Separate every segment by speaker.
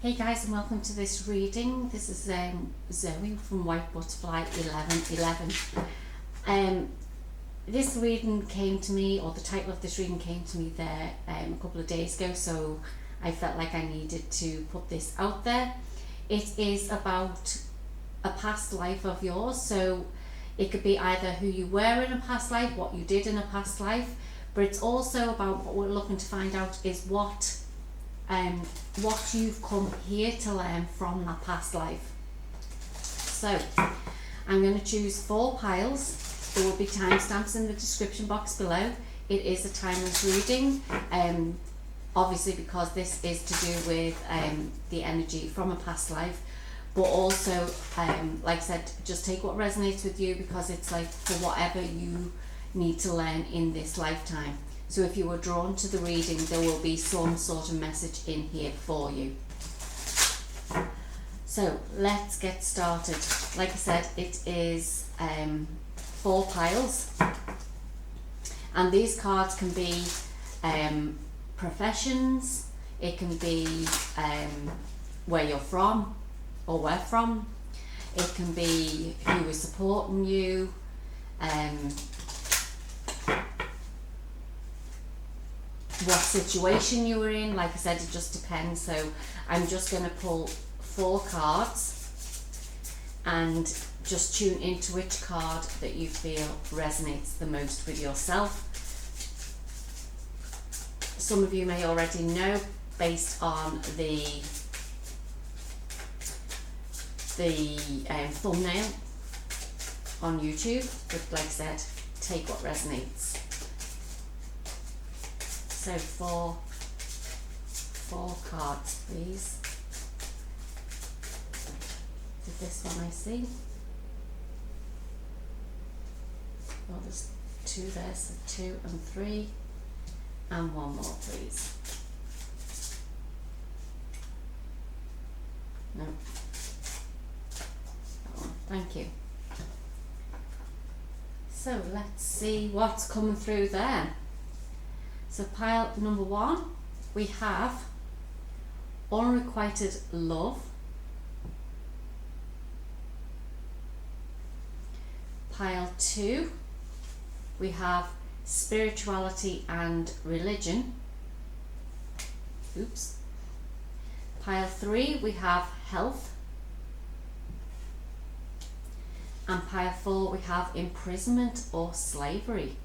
Speaker 1: Hey guys, and welcome to this reading. This is Zoe from White Butterfly 1111. This reading came to me, or the title of this reading came to me there a couple of days ago, so I felt like I needed to put this out there. It is about a past life of yours, so it could be either who you were in a past life, what you did in a past life, but it's also about what we're looking to find out is what you've come here to learn from that past life. So I'm going to choose 4 piles. There will be timestamps in the description box below. It is a timeless reading, obviously because this is to do with the energy from a past life, but also like I said, just take what resonates with you, because it's like for whatever you need to learn in this lifetime. So if you were drawn to the reading, there will be some sort of message in here for you. So let's get started. Like I said, it is 4 piles, and these cards can be professions, it can be where you're from or where from, it can be who is supporting you, what situation you were in. Like I said, it just depends. So I'm just going to pull 4 cards and just tune into which card that you feel resonates the most with yourself. Some of you may already know based on the thumbnail on YouTube, but like I said, take what resonates. So 4 cards, please. Did this one I see? Well, there's 2 there, so 2 and 3, and 1 more, please. No. That one. Thank you. So let's see what's coming through there. So pile number 1, we have unrequited love. Pile 2, we have spirituality and religion. Oops. Pile 3, we have health. And pile 4, we have imprisonment or slavery.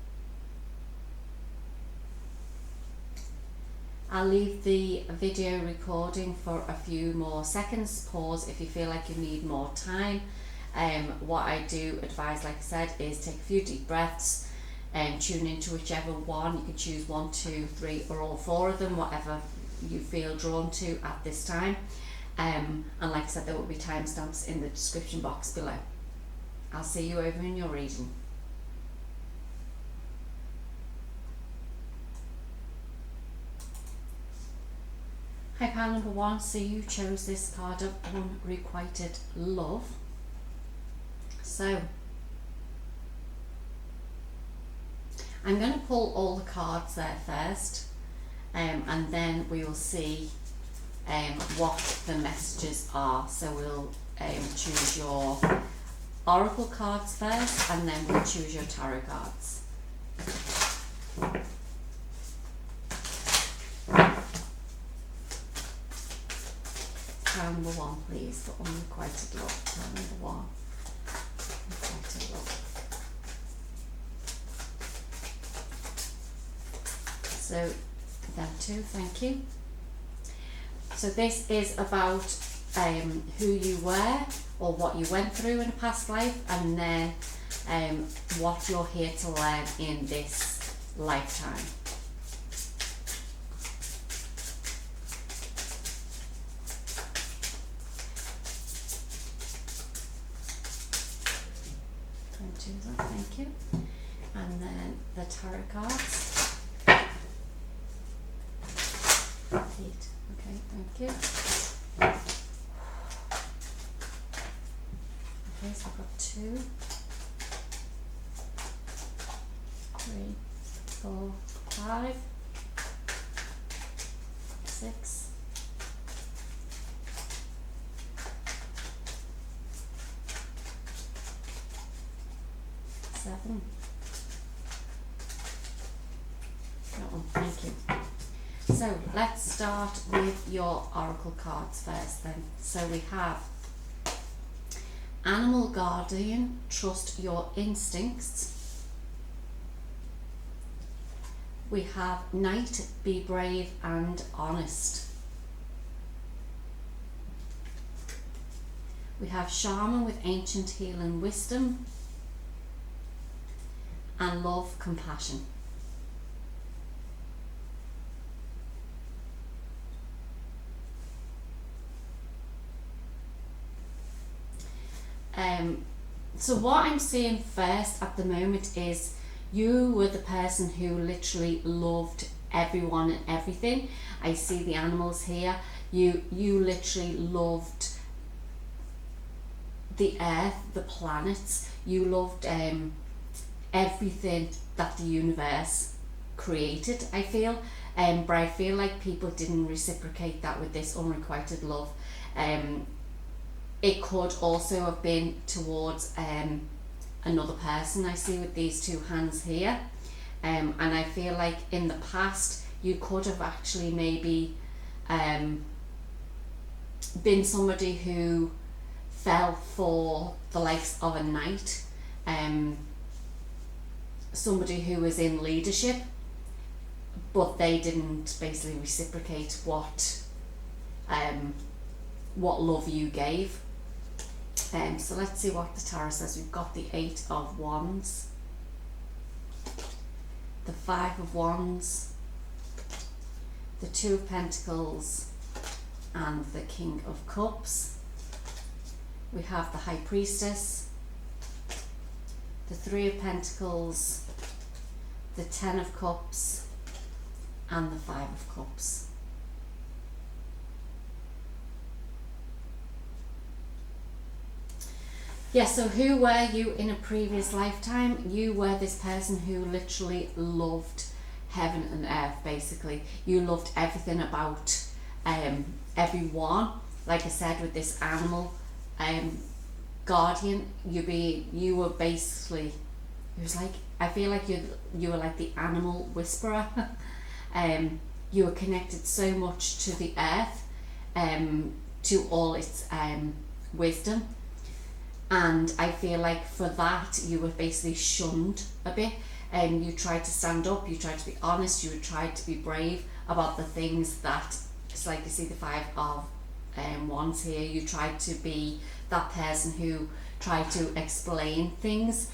Speaker 1: I'll leave the video recording for a few more seconds. Pause if you feel like you need more time. What I do advise, like I said, is take a few deep breaths and tune into whichever one. You can choose 1, 2, 3, or all 4 of them, whatever you feel drawn to at this time. And like I said, there will be timestamps in the description box below. I'll see you over in your reading. Hi, pile number 1, so you chose this card of unrequited love. So I'm going to pull all the cards there first, and then we will see what the messages are. So we'll choose your oracle cards first, and then we'll choose your tarot cards. Pile number 1, please, for unrequited love. Pile number 1. Unrequited love. So them 2, thank you. So this is about who you were or what you went through in a past life, and then what you're here to learn in this lifetime. Thank you. And then the tarot cards. 8. Okay, thank you. Okay, so I've got 2, 3, 4, 5, 6, 7. That one, thank you. So let's start with your oracle cards first then. So we have Animal Guardian, trust your instincts. We have Knight, be brave and honest. We have Shaman with ancient healing wisdom. And Love, compassion. So what I'm seeing first at the moment is you were the person who literally loved everyone and everything. I see the animals here. You literally loved the earth, the planets. You loved everything that the universe created, I feel. But I feel like people didn't reciprocate that with this unrequited love. It could also have been towards another person, I see with these two hands here. And I feel like in the past you could have actually maybe been somebody who fell for the likes of a knight, somebody who was in leadership, but they didn't basically reciprocate what love you gave. So let's see what the tarot says. We've got the 8 of Wands, the 5 of Wands, the 2 of Pentacles, and the King of Cups. We have the High Priestess, the 3 of Pentacles, the 10 of Cups, and the 5 of Cups. Yeah, so who were you in a previous lifetime? You were this person who literally loved heaven and earth, basically. You loved everything about everyone. Like I said, with this animal guardian, you were basically, it was like, I feel like you were like the animal whisperer. You were connected so much to the earth, to all its wisdom. And I feel like for that you were basically shunned a bit, and you tried to stand up, you tried to be honest, you tried to be brave about the things that, it's like you see the 5 of Wands here, you tried to be that person who tried to explain things.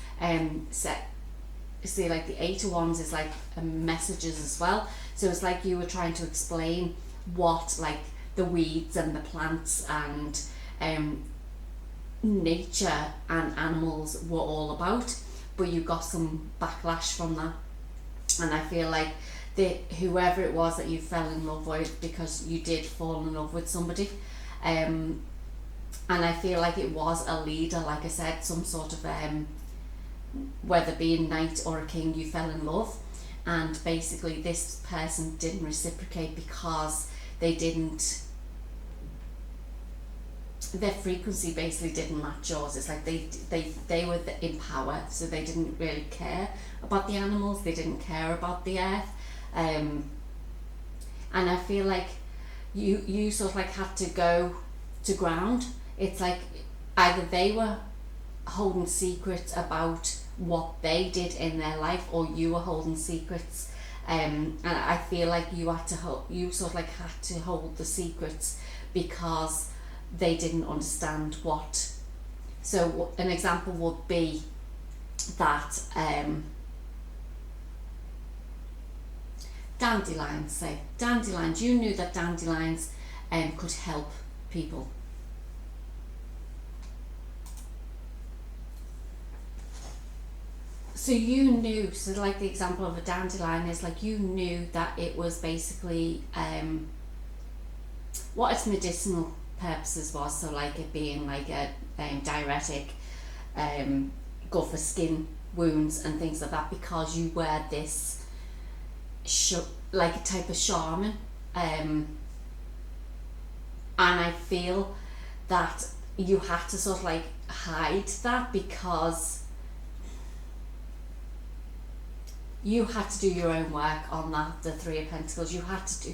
Speaker 1: See, like the 8 of Wands is like messages as well, so it's like you were trying to explain what like the weeds and the plants and nature and animals were all about, but you got some backlash from that. And I feel like whoever it was that you fell in love with, because you did fall in love with somebody, and I feel like it was a leader, like I said, some sort of whether being knight or a king, you fell in love, and basically this person didn't reciprocate because their frequency basically didn't match yours. It's like they were in power, so they didn't really care about the animals, they didn't care about the earth, and I feel like you sort of like had to go to ground. It's like either they were holding secrets about what they did in their life, or you were holding secrets, and I feel like you sort of like had to hold the secrets because they didn't understand what. So an example would be that dandelions, you knew that dandelions could help people. So you knew, so like the example of a dandelion is like you knew that it was basically what its medicinal purposes was, so like it being like a diuretic, good for skin wounds and things like that, because you were this like a type of shaman, and I feel that you had to sort of like hide that because you had to do your own work on that, the Three of Pentacles. You had to do,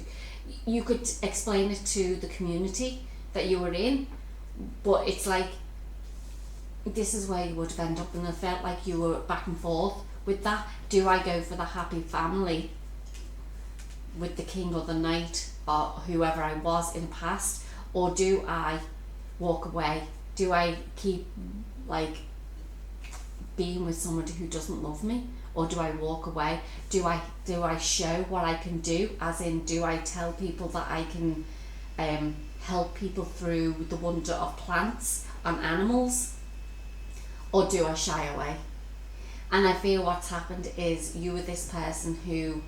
Speaker 1: you could explain it to the community that you were in, but it's like, this is where you would have ended up, and I felt like you were back and forth with that. Do I go for the happy family with the king or the knight or whoever I was in the past, or do I walk away? Do I keep like being with somebody who doesn't love me, or do I walk away? Do I show what I can do, as in, do I tell people that I can help people through the wonder of plants and animals, or do I shy away? And I feel what's happened is you were this person who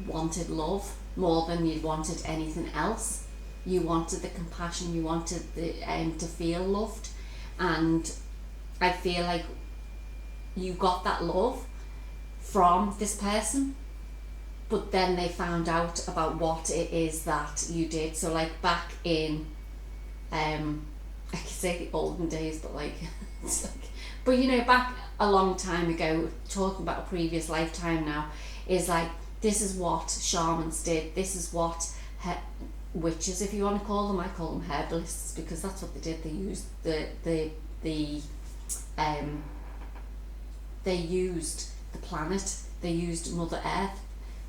Speaker 1: wanted love more than you wanted anything else. You wanted the compassion, you wanted the to feel loved, and I feel like you got that love from this person, but then they found out about what it is that you did. So like back in I could say the olden days, but like, it's like, but you know, back a long time ago, talking about a previous lifetime now, is like, this is what shamans did, this is what witches, if you want to call them, I call them herbalists, because that's what they did. They used they used the planet, they used Mother Earth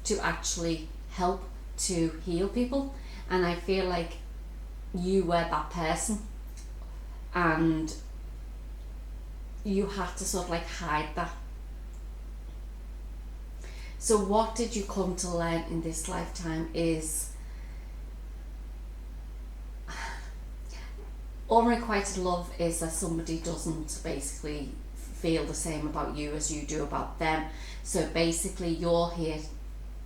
Speaker 1: to actually help to heal people. And I feel like you were that person, and you had to sort of like hide that. So what did you come to learn in this lifetime is unrequited love is that somebody doesn't basically feel the same about you as you do about them. So basically you're here,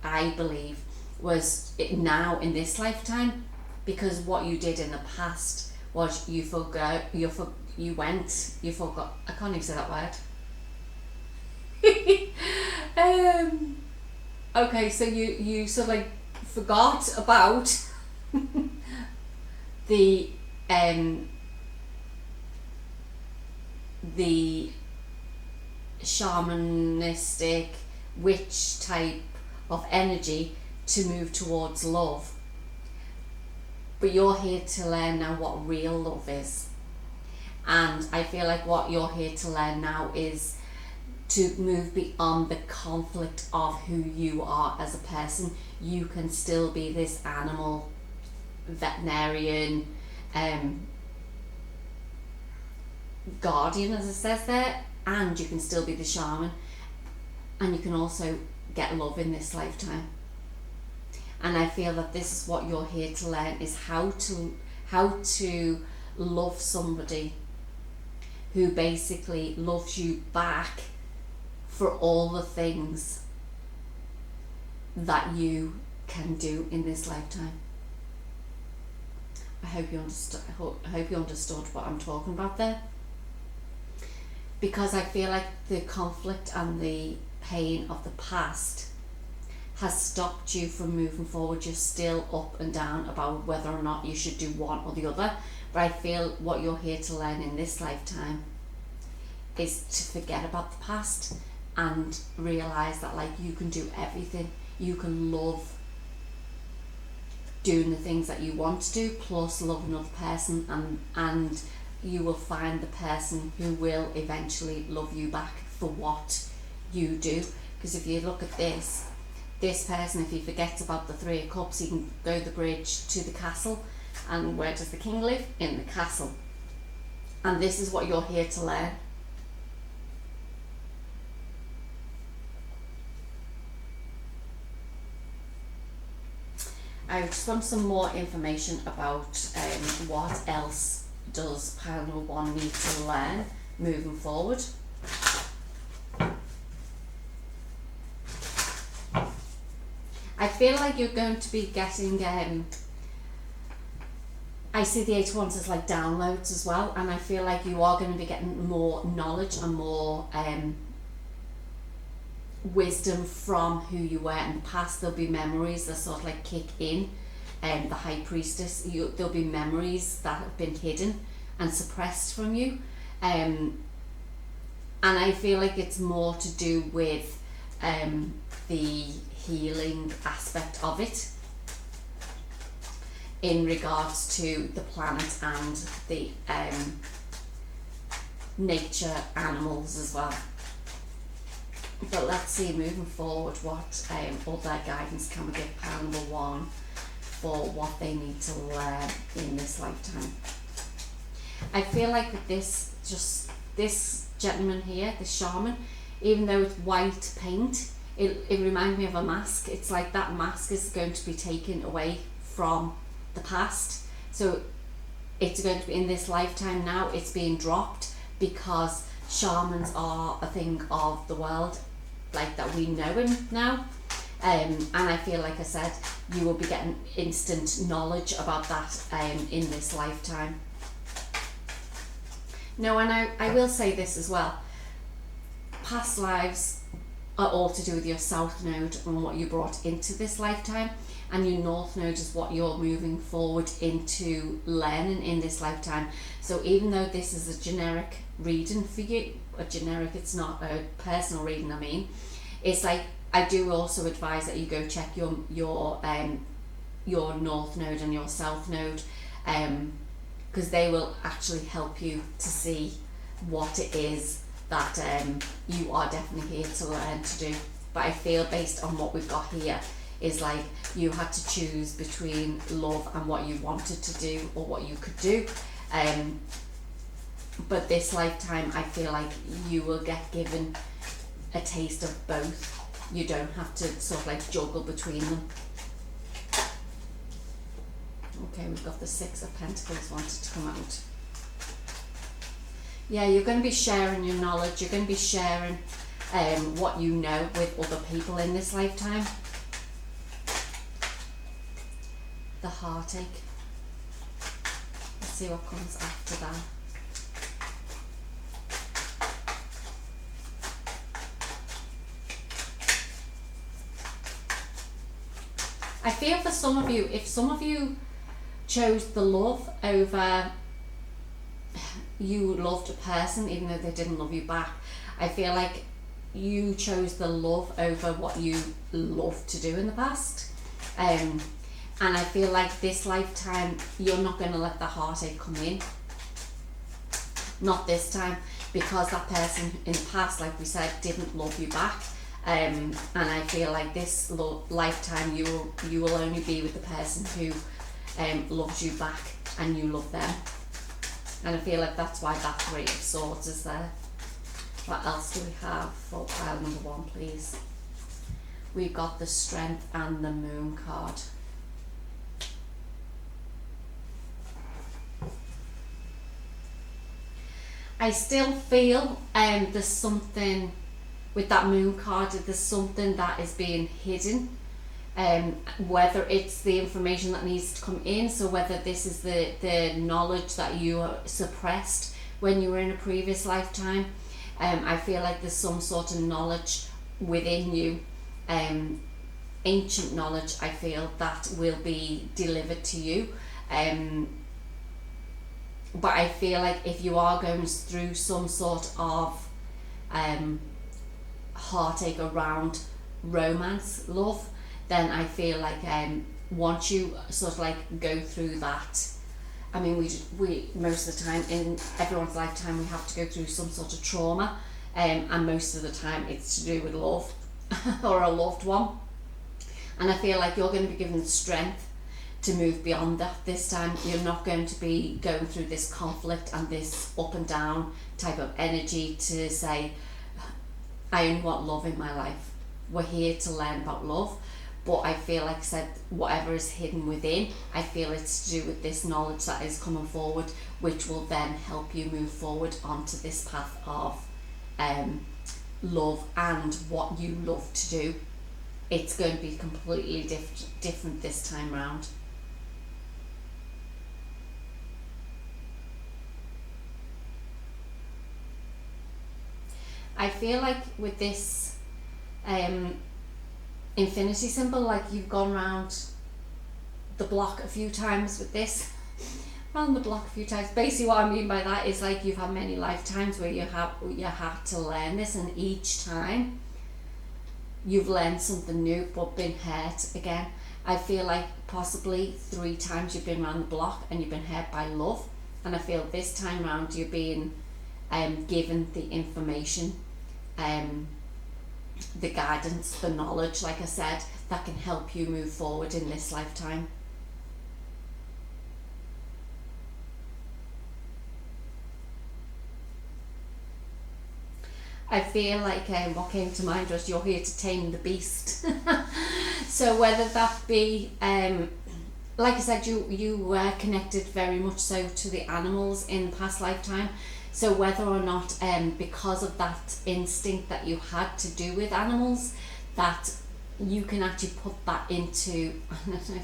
Speaker 1: I believe, was it now in this lifetime, because what you did in the past was you forgot, I can't even say that word. Okay, so you sort of like forgot about the shamanistic witch type of energy to move towards love. But you're here to learn now what real love is. And I feel like what you're here to learn now is to move beyond the conflict of who you are as a person. You can still be this animal, veterinarian, guardian, as it says there, and you can still be the shaman, and you can also get love in this lifetime. And I feel that this is what you're here to learn, is how to love somebody who basically loves you back for all the things that you can do in this lifetime. I hope you understood what I'm talking about there, because I feel like the conflict and the pain of the past has stopped you from moving forward. You're still up and down about whether or not you should do one or the other, but I feel what you're here to learn in this lifetime is to forget about the past and realize that like you can do everything. You can love doing the things that you want to do, plus love another person, and you will find the person who will eventually love you back for what you do. Because if you look at this person, if he forgets about the Three of Cups, he can go the bridge to the castle. And where does the king live? In the castle. And this is what you're here to learn. I just want some more information about what else does pile number 1 need to learn moving forward. I feel like you're going to be getting, I see the 8 of Wands as like downloads as well, and I feel like you are going to be getting more knowledge and more wisdom from who you were in the past. There'll be memories that sort of like kick in, the High Priestess. There'll be memories that have been hidden and suppressed from you, and I feel like it's more to do with the healing aspect of it in regards to the planet and the nature animals as well. But let's see, moving forward, what other guidance can we give pile number one for what they need to learn in this lifetime. I feel like with this gentleman here, the shaman, even though it's white paint, it reminds me of a mask. It's like that mask is going to be taken away from the past. So it's going to be in this lifetime now, it's being dropped, because shamans are a thing of the world, like that we know him now. And I feel, like I said, you will be getting instant knowledge about that in this lifetime. No, and I will say this as well. Past lives are all to do with your south node and what you brought into this lifetime, and your north node is what you're moving forward into learning in this lifetime. So even though this is a generic reading for you, it's not a personal reading, I mean, it's like, I do also advise that you go check your north node and your south node, because they will actually help you to see what it is that you are definitely here to learn to do. But I feel, based on what we've got here, is like you had to choose between love and what you wanted to do or what you could do. But this lifetime, I feel like you will get given a taste of both. You don't have to sort of like juggle between them. Okay, we've got the Six of Pentacles wanted to come out. Yeah, you're going to be sharing your knowledge. You're going to be sharing what you know with other people in this lifetime. The Heartache. Let's see what comes after that. I feel for some of you, if some of you chose the love over, you loved a person even though they didn't love you back, I feel like you chose the love over what you loved to do in the past. And I feel like this lifetime, you're not going to let the heartache come in. Not this time, because that person in the past, like we said, didn't love you back. And I feel like this lifetime you will only be with the person who loves you back and you love them. And I feel like that's why that Three of Swords is there. What else do we have for pile number one, please? We've got the Strength and the Moon card. I still feel there's something with that Moon card, there's something that is being hidden, whether it's the information that needs to come in, so whether this is the knowledge that you suppressed when you were in a previous lifetime. I feel like there's some sort of knowledge within you, ancient knowledge, I feel, that will be delivered to you. But I feel like if you are going through some sort of heartache around romance, love, then I feel like once you sort of like go through that, I mean, we most of the time in everyone's lifetime we have to go through some sort of trauma, and most of the time it's to do with love or a loved one, and I feel like you're going to be given the strength to move beyond that this time. You're not going to be going through this conflict and this up and down type of energy to say, I only want love in my life. We're here to learn about love. But I feel, like I said, whatever is hidden within, I feel it's to do with this knowledge that is coming forward, which will then help you move forward onto this path of love and what you love to do. It's going to be completely different this time round. I feel like with this infinity symbol, like you've gone around the block a few times with this. Around the block a few times. Basically what I mean by that is like you've had many lifetimes where you had to learn this, and each time you've learned something new but been hurt again. I feel like possibly 3 times you've been around the block and you've been hurt by love, and I feel this time round you're being given the information, the guidance, the knowledge, like I said, that can help you move forward in this lifetime. I feel like what came to mind was you're here to tame the beast. So whether that be, like I said, you were connected very much so to the animals in the past lifetime. So whether or not, because of that instinct that you had to do with animals, that you can actually put that into, I don't know,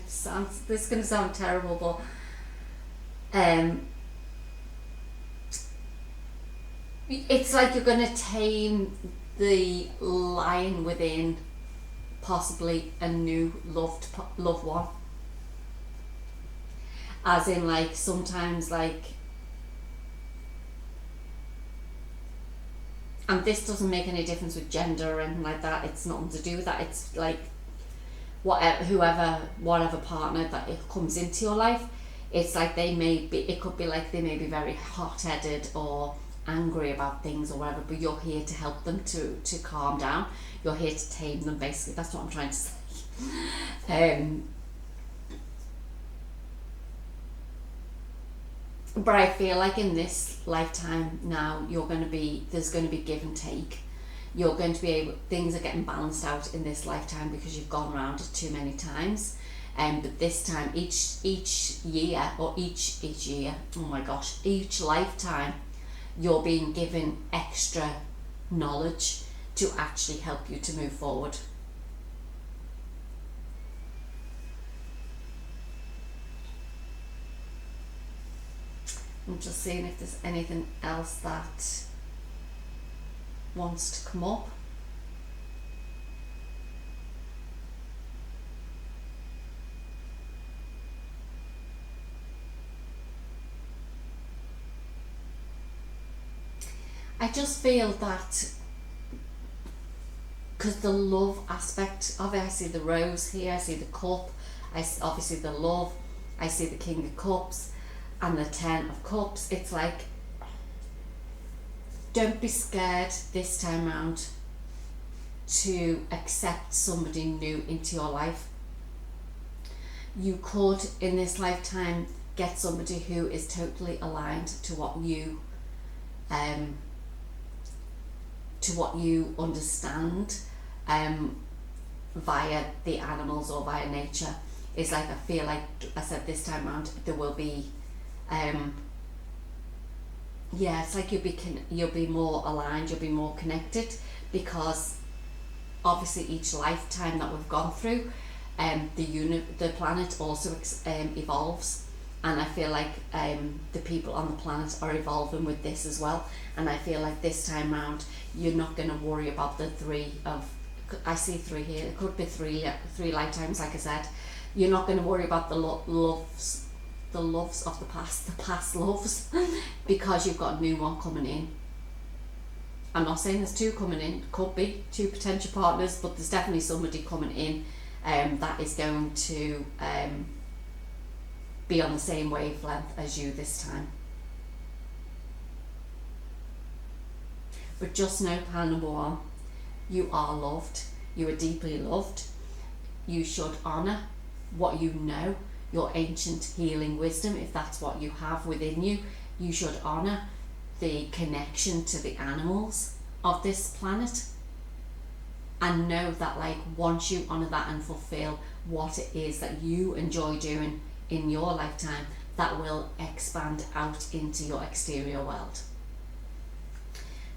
Speaker 1: this is going to sound terrible, but it's like you're going to tame the lion within possibly a new loved one. As in, like, sometimes, like, and this doesn't make any difference with gender or anything like that, it's nothing to do with that, it's like whatever partner that it comes into your life, it's like it could be like they may be very hot-headed or angry about things or whatever, but you're here to help them to calm down. You're here to tame them, basically. That's what I'm trying to say. But I feel like in this lifetime now, there's going to be give and take. You're going to be able, things are getting balanced out in this lifetime because you've gone around it too many times. But this time, each year, oh my gosh, each lifetime, you're being given extra knowledge to actually help you to move forward. I'm just seeing if there's anything else that wants to come up. I just feel that because the love aspect of it, I see the rose here, I see the cup, obviously the love, I see the King of Cups and the 10 of Cups. It's like, don't be scared this time round to accept somebody new into your life. You could in this lifetime get somebody who is totally aligned to what you understand via the animals or via nature. It's like, I feel like I said this time around there will be it's like you'll be more aligned, you'll be more connected, because obviously each lifetime that we've gone through, the planet also evolves, and I feel like the people on the planet are evolving with this as well. And I feel like this time round you're not going to worry about the I see 3 here, it could be three lifetimes, like I said. You're not going to worry about the loves of the past loves, because you've got a new one coming in. I'm not saying there's 2 coming in, could be 2 potential partners, but there's definitely somebody coming in that is going to be on the same wavelength as you this time. But just know, pile number 1, you are loved, you are deeply loved. You should honour what you know, your ancient healing wisdom, if that's what you have within you. You should honour the connection to the animals of this planet, and know that, like, once you honour that and fulfill what it is that you enjoy doing in your lifetime, that will expand out into your exterior world.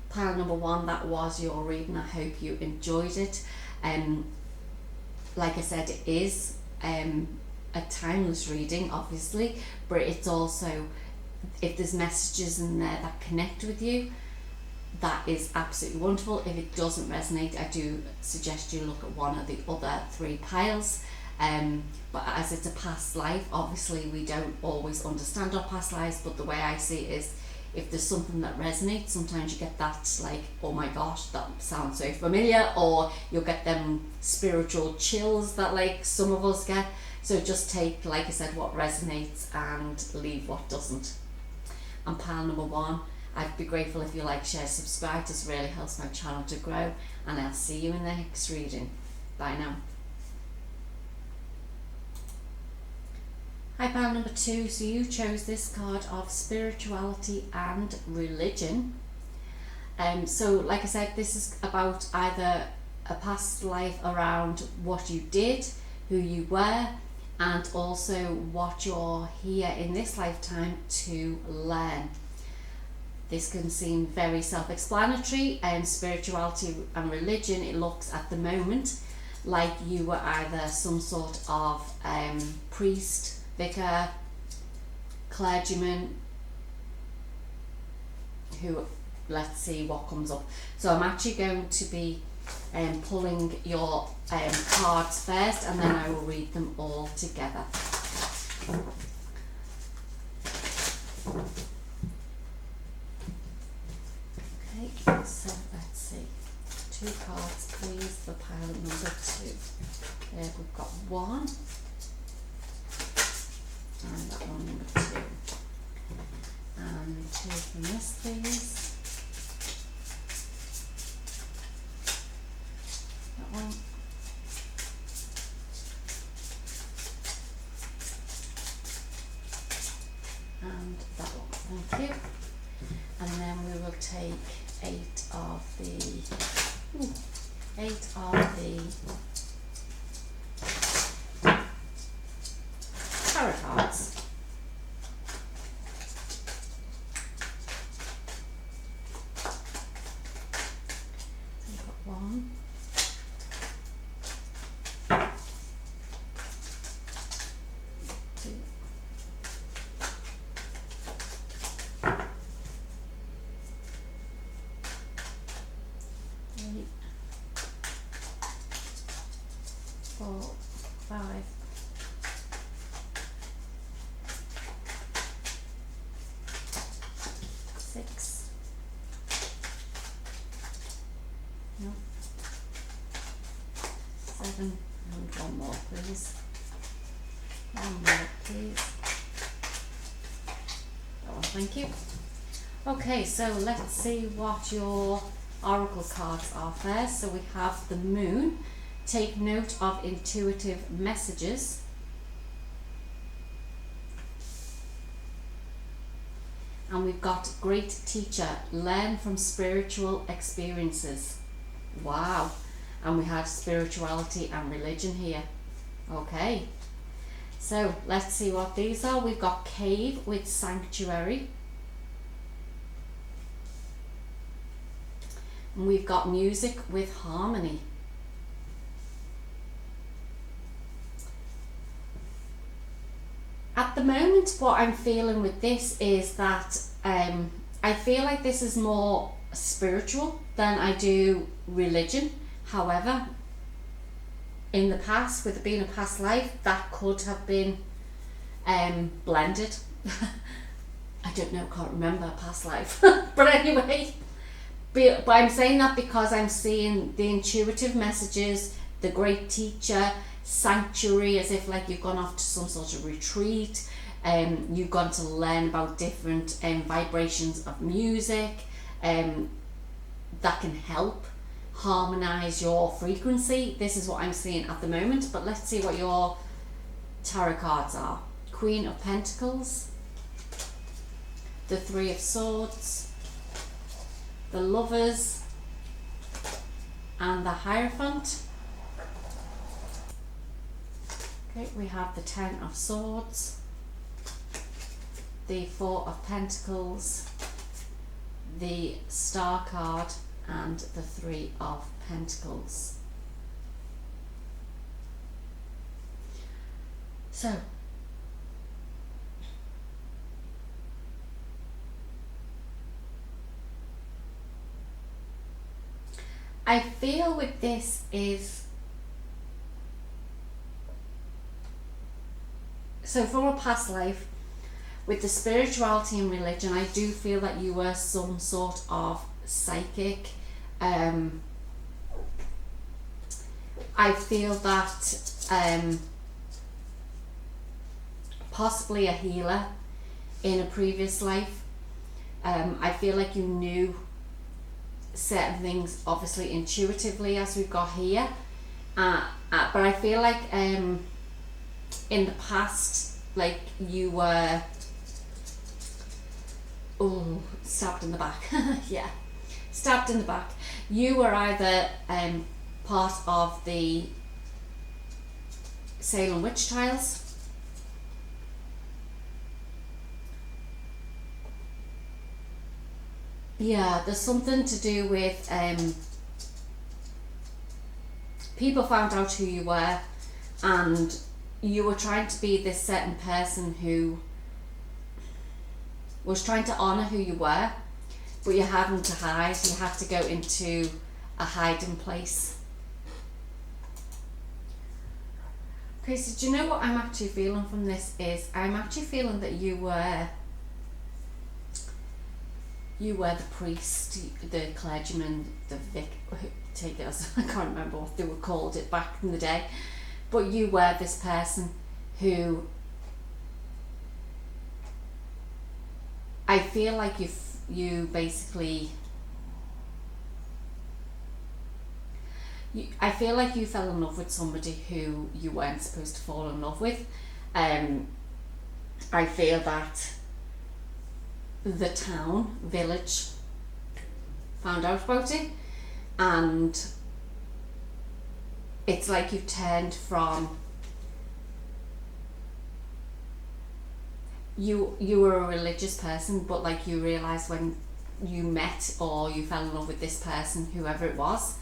Speaker 1: Pile number 1, that was your reading. I hope you enjoyed it. Like I said, it is a timeless reading, obviously, but it's also, if there's messages in there that connect with you, that is absolutely wonderful. If it doesn't resonate, I do suggest you look at one of the other 3 piles. But as it's a past life, obviously we don't always understand our past lives, but the way I see it is, if there's something that resonates, sometimes you get that like, oh my gosh, that sounds so familiar, or you'll get them spiritual chills that like some of us get. So just take, like I said, what resonates and leave what doesn't. And pile number 1, I'd be grateful if you like, share, subscribe. This really helps my channel to grow, and I'll see you in the next reading. Bye now. Hi, pile number 2. So you chose this card of spirituality and religion. So like I said, this is about either a past life around what you did, who you were, and also what you're here in this lifetime to learn. This can seem very self-explanatory, and spirituality and religion, it looks at the moment like you were either some sort of priest, vicar, clergyman, who, let's see what comes up. So I'm actually going to be pulling your cards first, and then I will read them all together. Okay, so let's see. 2 cards please for pile number 2. There we've got 1, and that one number 2. And 2 from this please. That one. And that one, thank you. And then we will take 8 of the tarot cards. So we've got 1, 2, 3, 4, 5, 6, no, 7, and 1 more please. 1 more please. Oh, thank you. Okay, so let's see what your oracle cards are first. So we have the Moon. Take note of intuitive messages. And we've got Great Teacher. Learn from spiritual experiences. Wow. And we had spirituality and religion here. Okay. So let's see what these are. We've got Cave with Sanctuary. And we've got Music with Harmony. At the moment, what I'm feeling with this is that I feel like this is more spiritual than I do religion. However, in the past, with it being a past life, that could have been blended. I don't know, can't remember a past life. But anyway, but I'm saying that because I'm seeing the intuitive messages, the Great Teacher, Sanctuary, as if like you've gone off to some sort of retreat, you've gone to learn about different vibrations of music that can help harmonize your frequency. This is what I'm seeing at the moment, but let's see what your tarot cards are. Queen of Pentacles, the Three of Swords, the Lovers, and the Hierophant. Okay, we have the Ten of Swords, the Four of Pentacles, the Star card, and the Three of Pentacles. So, I feel with this is, so from a past life, with the spirituality and religion, I do feel that you were some sort of psychic. I feel that possibly a healer in a previous life. I feel like you knew certain things, obviously intuitively, as we've got here. But I feel like in the past, like you were stabbed in the back. Yeah, stabbed in the back. You were either part of the Salem witch trials, yeah, there's something to do with people found out who you were, and you were trying to be this certain person who was trying to honour who you were, but you're having to hide. You have to go into a hiding place. Okay, so do you know what I'm actually feeling from this is I'm actually feeling that you were the priest, the clergyman, the vic, take it as, I can't remember what they were called it back in the day, but you were this person who I feel like you basically, I feel like you fell in love with somebody who you weren't supposed to fall in love with. I feel that the town, village, found out about it, and it's like you've turned from, you were a religious person, but like you realised when you met or you fell in love with this person, whoever it was,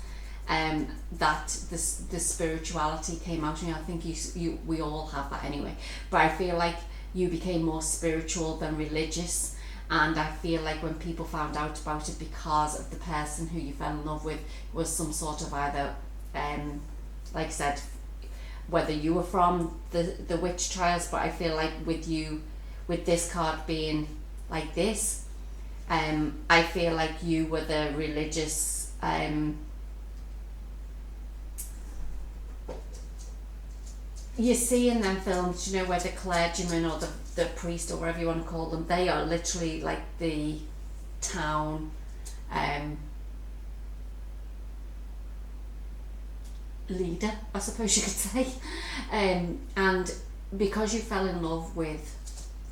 Speaker 1: that the spirituality came out. I think we all have that anyway, but I feel like you became more spiritual than religious. And I feel like when people found out about it, because of the person who you fell in love with was some sort of either, like I said, whether you were from the witch trials, but I feel like with you, with this card being like this, I feel like you were the religious, you see in them films, you know, where the clergyman or the priest or whatever you want to call them, they are literally like the town leader, I suppose you could say. And because you fell in love with,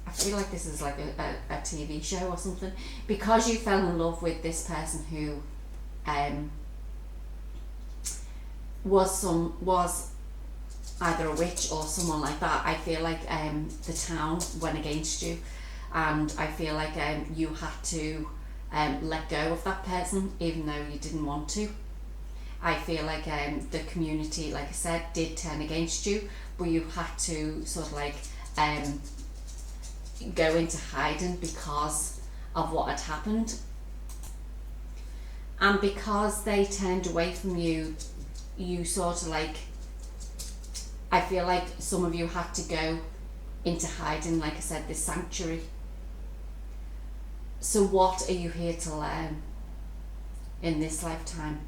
Speaker 1: I feel like this is like a TV show or something, because you fell in love with this person who was either a witch or someone like that, I feel like the town went against you, and I feel like you had to let go of that person even though you didn't want to. I feel like the community, like I said, did turn against you, but you had to sort of like go into hiding because of what had happened. And because they turned away from you, you sort of like, I feel like some of you had to go into hiding, like I said, this sanctuary. So what are you here to learn in this lifetime?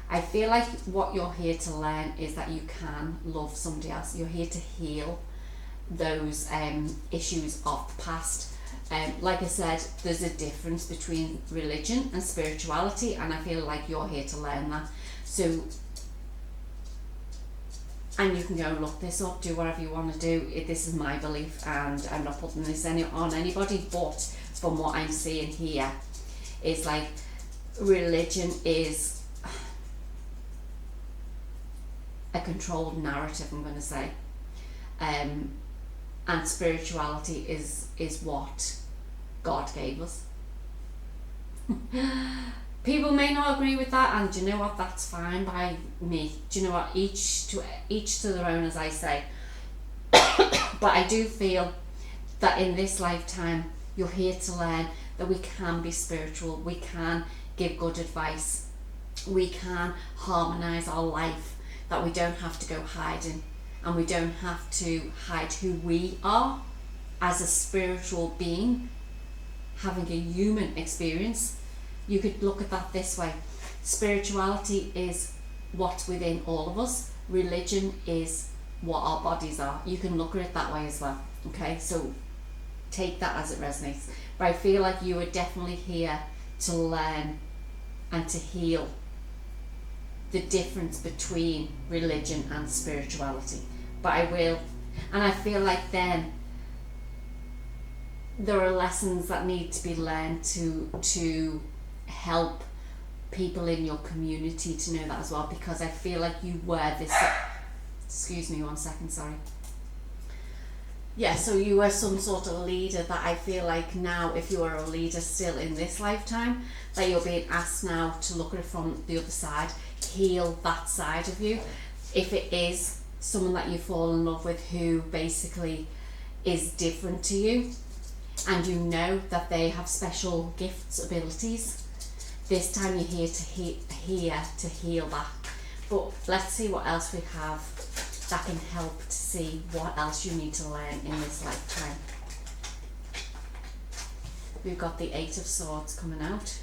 Speaker 1: I feel like what you're here to learn is that you can love somebody else. You're here to heal those issues of the past. Like I said, there's a difference between religion and spirituality, and I feel like you're here to learn that. So, and you can go and look this up, do whatever you want to do. This is my belief, and I'm not putting this on anybody, but from what I'm seeing here, is like religion is a controlled narrative, I'm going to say, and spirituality is what God gave us. People may not agree with that, and do you know what, that's fine by me. Do you know what, each to their own, as I say. But I do feel that in this lifetime you're here to learn that we can be spiritual, we can give good advice, we can harmonise our life, that we don't have to go hiding, and we don't have to hide who we are. as a spiritual being having a human experience. You could look at that this way. Spirituality is what's within all of us. Religion is what our bodies are. You can look at it that way as well. Okay, so take that as it resonates. But I feel like you are definitely here to learn and to heal the difference between religion and spirituality. But I will, and I feel like then there are lessons that need to be learned to help people in your community to know that as well, because I feel like you were this, excuse me 1 second, sorry. Yeah, so you were some sort of leader that I feel like now, if you are a leader still in this lifetime, that you're being asked now to look at it from the other side, heal that side of you. If it is someone that you fall in love with who basically is different to you, and you know that they have special gifts, abilities, this time you're here to heal that. But let's see what else we have that can help to see what else you need to learn in this lifetime. We've got the Eight of Swords coming out.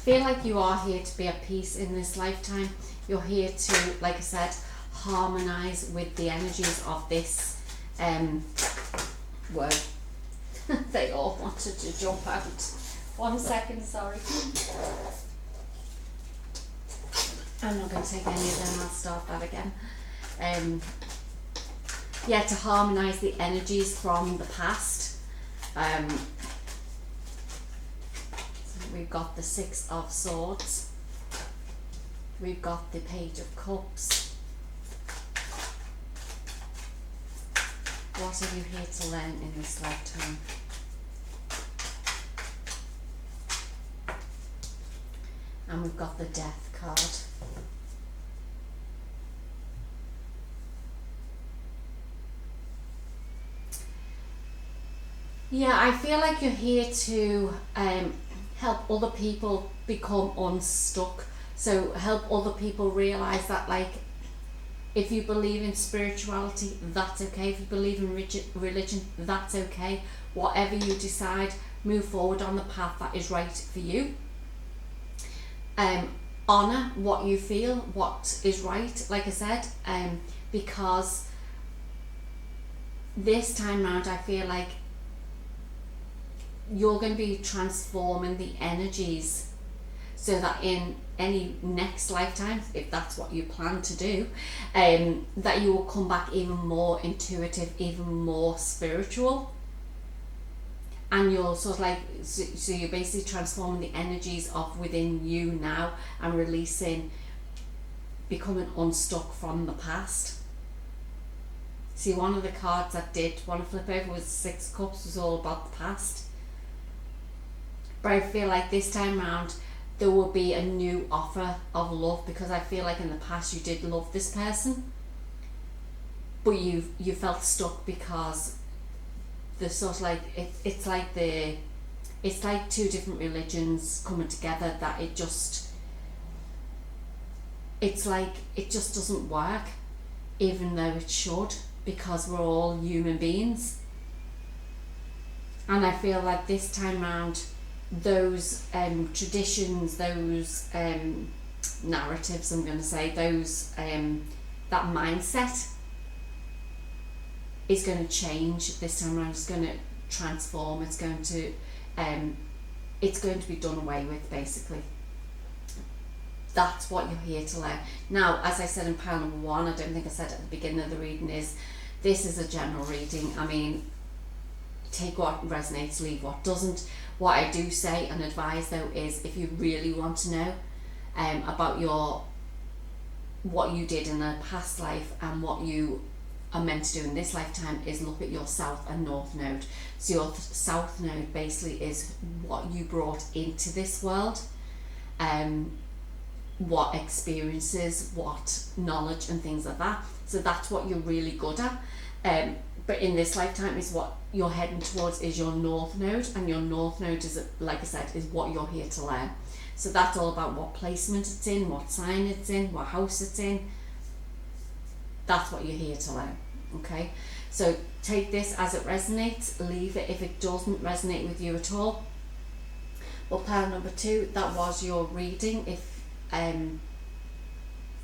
Speaker 1: Feel like you are here to be at peace in this lifetime. You're here to, like I said, harmonize with the energies of this word. They all wanted to jump out. 1 second, sorry. I'm not going to take any of them, I'll start that again. Yeah, to harmonize the energies from the past. We've got the Six of Swords. We've got the Page of Cups. What are you here to learn in this lifetime? And we've got the Death card. Yeah, I feel like you're here to help other people become unstuck. So help other people realize that, like, if you believe in spirituality, that's okay. If you believe in religion, that's okay. Whatever you decide, move forward on the path that is right for you. Honor what you feel, what is right, like I said, because this time round I feel like you're going to be transforming the energies so that in any next lifetime, if that's what you plan to do, that you will come back even more intuitive, even more spiritual. And you're sort of like, so you're basically transforming the energies of within you now and releasing, becoming unstuck from the past. See, one of the cards that did want to flip over was Six of Cups, was all about the past. But I feel like this time round there will be a new offer of love, because I feel like in the past you did love this person, but you felt stuck because the sort of like it's like two different religions coming together, that it just doesn't work, even though it should, because we're all human beings. And I feel like this time round those traditions, those narratives, I'm going to say, those that mindset is going to change this time around. It's going to transform. It's going to be done away with, basically. That's what you're here to learn. Now, as I said in pile number 1, I don't think I said at the beginning of the reading, this is a general reading. I mean, take what resonates, leave what doesn't. What I do say and advise though is, if you really want to know about what you did in a past life and what you are meant to do in this lifetime, is look at your south and north node. So your south node basically is what you brought into this world, what experiences, what knowledge and things like that. So that's what you're really good at. But in this lifetime is what you're heading towards is your North Node, and your North Node is, like I said, is what you're here to learn. So that's all about what placement it's in, what sign it's in, what house it's in. That's what you're here to learn, okay? So take this as it resonates, leave it if it doesn't resonate with you at all. Well, pile number 2, that was your reading. If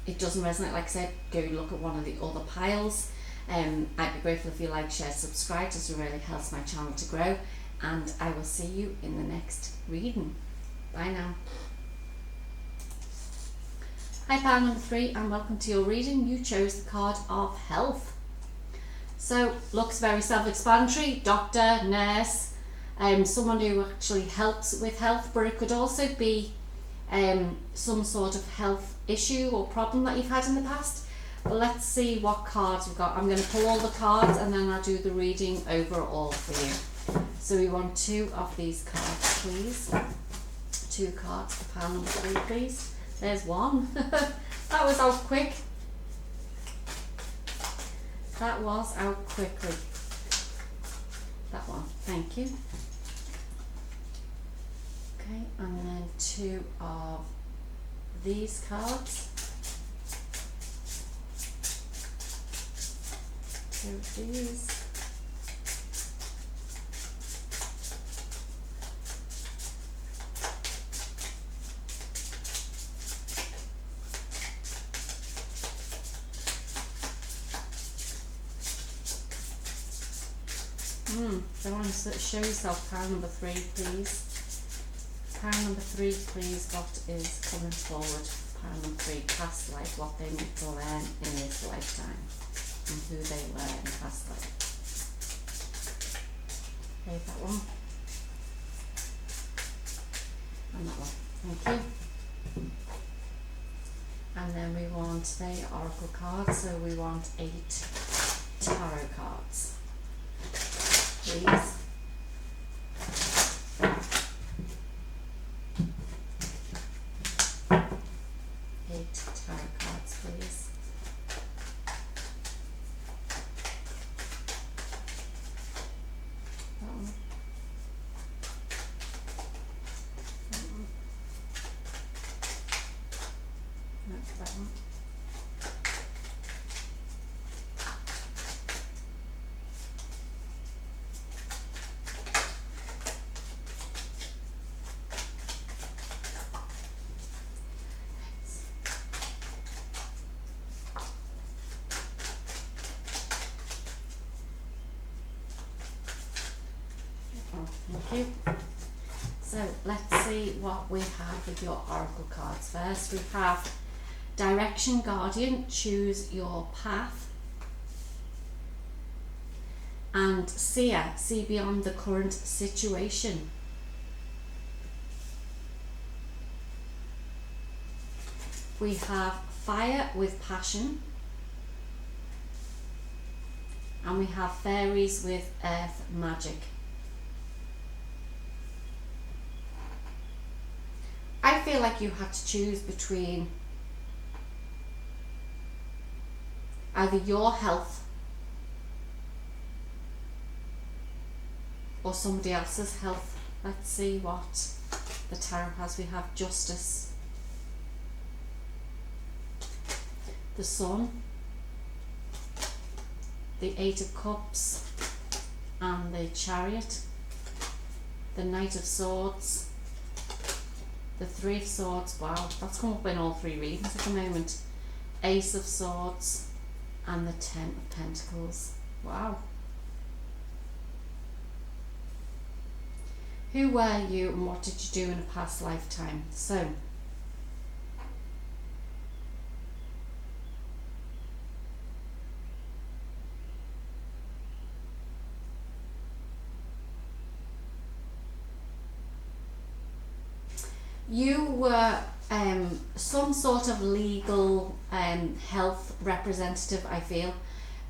Speaker 1: it doesn't resonate, like I said, go look at one of the other piles. I'd be grateful if you like, share, subscribe, as it really helps my channel to grow, and I will see you in the next reading. Bye now. Hi, pile number 3, and welcome to your reading. You chose the card of health. So looks very self-explanatory: doctor, nurse, someone who actually helps with health, but it could also be some sort of health issue or problem that you've had in the past. But let's see what cards we've got. I'm going to pull all the cards and then I'll do the reading overall for you. So we want 2 of these cards, please. 2 cards for pile number 3, please. There's 1. That was out quick. That was out quickly. That one, thank you. Okay, and then 2 of these cards. 2 of these. The one that show yourself, pile number 3, please. Pile number 3, please. What is coming forward? Pile number 3, past life, what they need to learn in this lifetime, and who they were in past life. Okay, that one. And that one. Thank you. And then we want the oracle cards, so we want 8 tarot cards. Please. 8 tarot cards, please. That one. That one. No, that one. Thank you. So let's see what we have with your oracle cards. First we have Direction Guardian, choose your path, and Seer, see beyond the current situation. We have Fire with Passion, and we have Fairies with Earth Magic. I feel like you had to choose between either your health or somebody else's health. Let's see what the tarot has. We have Justice, the Sun, the 8 of Cups, and the Chariot, the Knight of Swords, the 3 of Swords. Wow, that's come up in all 3 readings at the moment. Ace of Swords and the 10 of Pentacles. Wow. Who were you and what did you do in a past lifetime? So, you were some sort of legal health representative, I feel.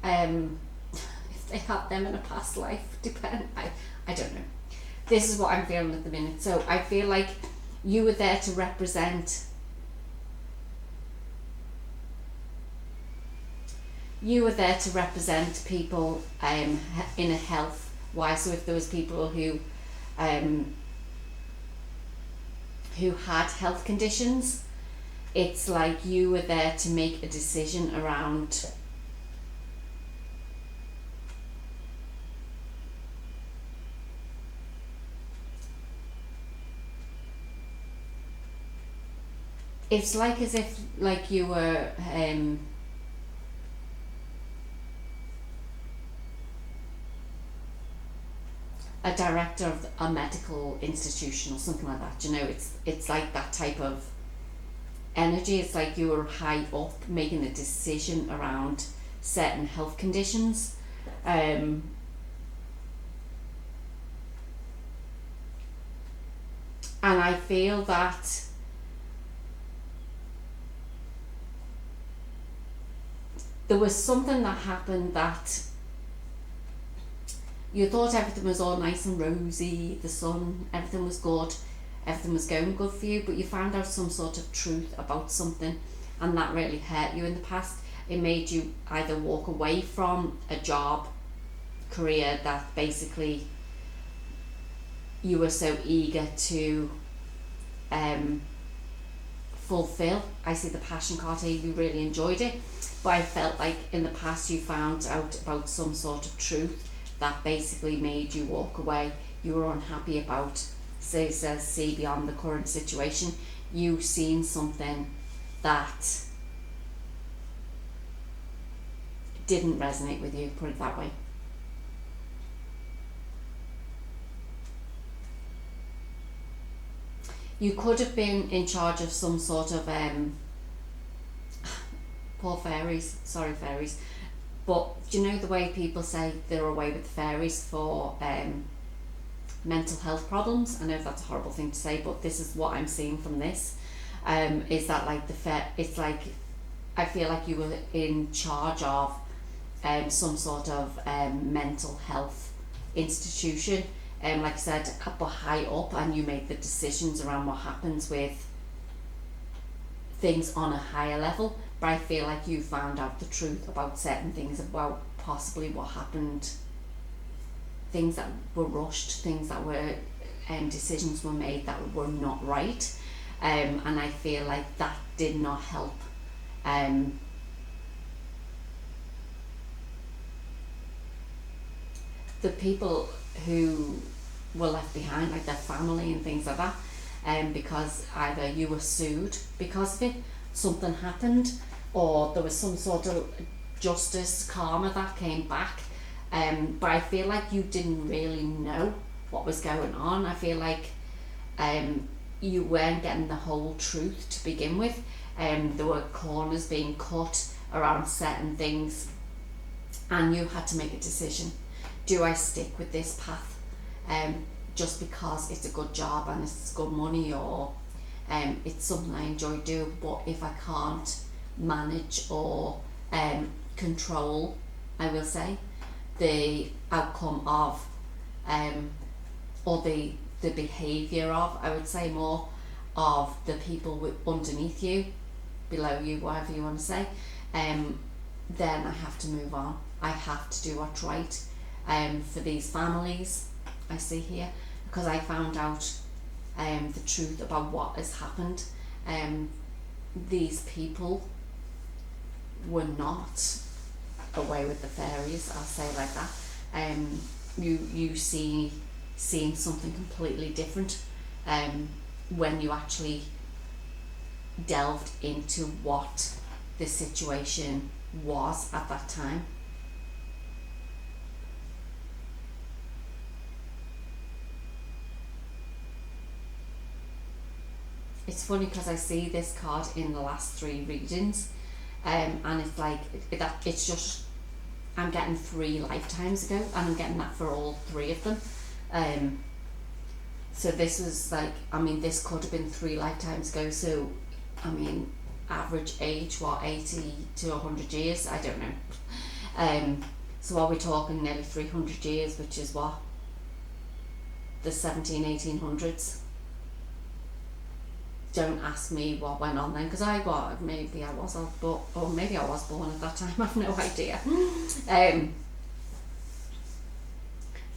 Speaker 1: If they had them in a past life, I don't know. This is what I'm feeling at the minute. So I feel like you were there to represent you were there to represent people in a health wise. So if there was people who had health conditions, it's like you were there to make a decision around it's like as if like you were a director of a medical institution or something like that. You know, it's like that type of energy. It's like you were high up making a decision around certain health conditions. And I feel that there was something that happened that you thought everything was all nice and rosy, the sun, everything was good, everything was going good for you, but you found out some sort of truth about something, and that really hurt you in the past. It made you either walk away from a job, career that basically you were so eager to fulfill. I see the passion card here, you really enjoyed it, but I felt like in the past you found out about some sort of truth that basically made you walk away. You were unhappy about, say, it says, see beyond the current situation. You seen something that didn't resonate with you, put it that way. You could have been in charge of some sort of poor fairies, sorry fairies, but do you know the way people say they're away with the fairies for mental health problems? I know that's a horrible thing to say, but this is what I'm seeing from this. Is that like it's like I feel like you were in charge of some sort of mental health institution, like I said, but high up, and you made the decisions around what happens with things on a higher level. But I feel like you found out the truth about certain things, about possibly what happened, things that were rushed, things that were decisions were made that were not right, and I feel like that did not help the people who were left behind, like their family and things like that, because either you were sued because of it, something happened, or there was some sort of justice, karma that came back, but I feel like you didn't really know what was going on. I feel like you weren't getting the whole truth to begin with. There were corners being cut around certain things, and you had to make a decision. Do I stick with this path just because it's a good job and it's good money, or it's something I enjoy doing, but if I can't manage or control, I will say, the outcome of or the behaviour of, I would say more, of the people underneath you, below you, whatever you want to say, then I have to move on. I have to do what's right for these families I see here, because I found out the truth about what has happened. These people were not away with the fairies, I'll say it like that. You seeing something completely different when you actually delved into what the situation was at that time. It's funny because I see this card in the last 3 readings, and it's like that. It's just I'm getting 3 lifetimes ago, and I'm getting that for all 3 of them. So this was like, I mean, this could have been 3 lifetimes ago. So, I mean, average age, what, 80 to 100 years? I don't know. So are we talking nearly 300 years, which is what, the 1800s? don't ask me what went on then, because maybe I was born at that time. I've no idea.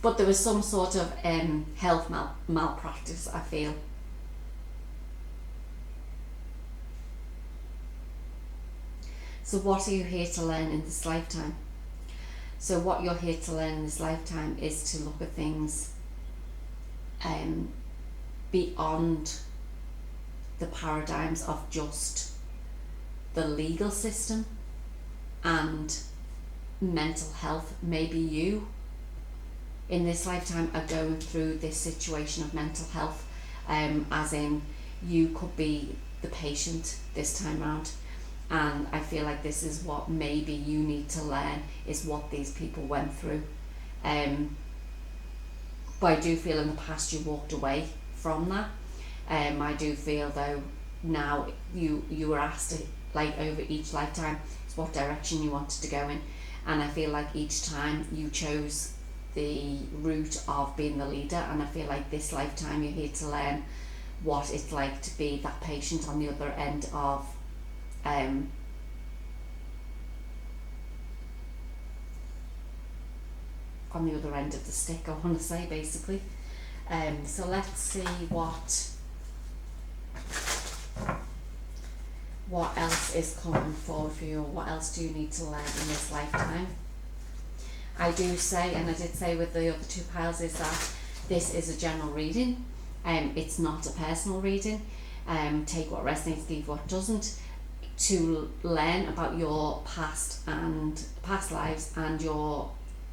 Speaker 1: But there was some sort of health malpractice, I feel. So what are you here to learn in this lifetime? So what you're here to learn in this lifetime is to look at things beyond the paradigms of just the legal system and mental health. Maybe you in this lifetime are going through this situation of mental health, as in you could be the patient this time round. And I feel like this is what maybe you need to learn, is what these people went through. But I do feel in the past you walked away from that. I do feel though now you were asked to, like, over each lifetime, it's what direction you wanted to go in. And I feel like each time you chose the route of being the leader, and I feel like this lifetime you're here to learn what it's like to be that patient on the other end of on the other end of the stick, I want to say, basically. So let's see what else is coming forward for you, or what else do you need to learn in this lifetime. I do say, and I did say with the other two piles, is that this is a general reading. It's not a personal reading. Take what resonates, leave what doesn't. To learn about your past lives and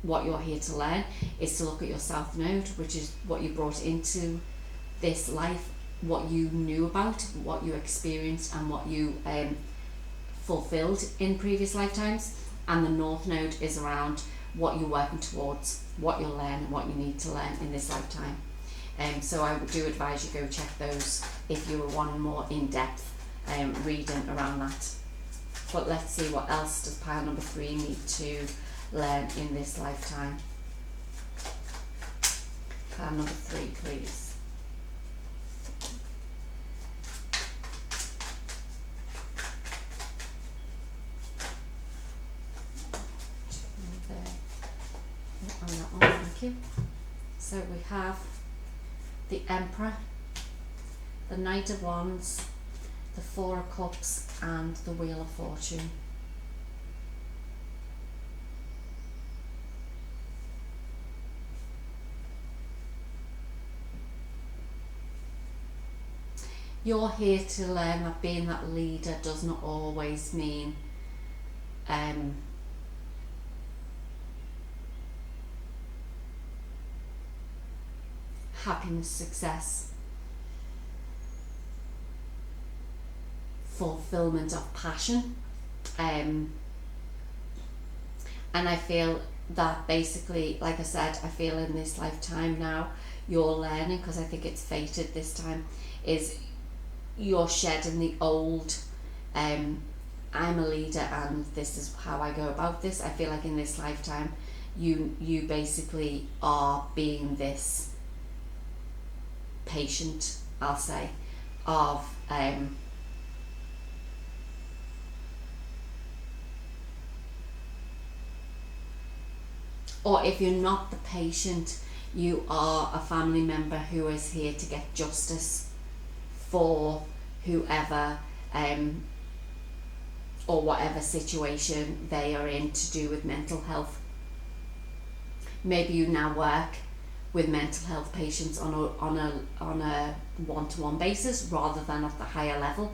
Speaker 1: what you're here to learn is to look at your South Node, which is what you brought into this life, what you knew about, what you experienced, and what you fulfilled in previous lifetimes. And the North Node is around what you're working towards, what you'll learn, and what you need to learn in this lifetime. So I do advise you go check those if you were wanting more in-depth reading around that. But let's see, what else does pile number 3 need to learn in this lifetime? Pile number 3, please. On that one, thank you. So we have the Emperor, the Knight of Wands, the Four of Cups, and the Wheel of Fortune. You're here to learn that being that leader does not always mean happiness, success, fulfillment of passion. And I feel that basically, like I said, I feel in this lifetime now you're learning, because I think it's fated this time, is you're shedding the old I'm a leader and this is how I go about this. I feel like in this lifetime you basically are being this patient, I'll say, of or if you're not the patient, you are a family member who is here to get justice for whoever or whatever situation they are in to do with mental health. Maybe you now work with mental health patients on a one-to-one basis rather than at the higher level,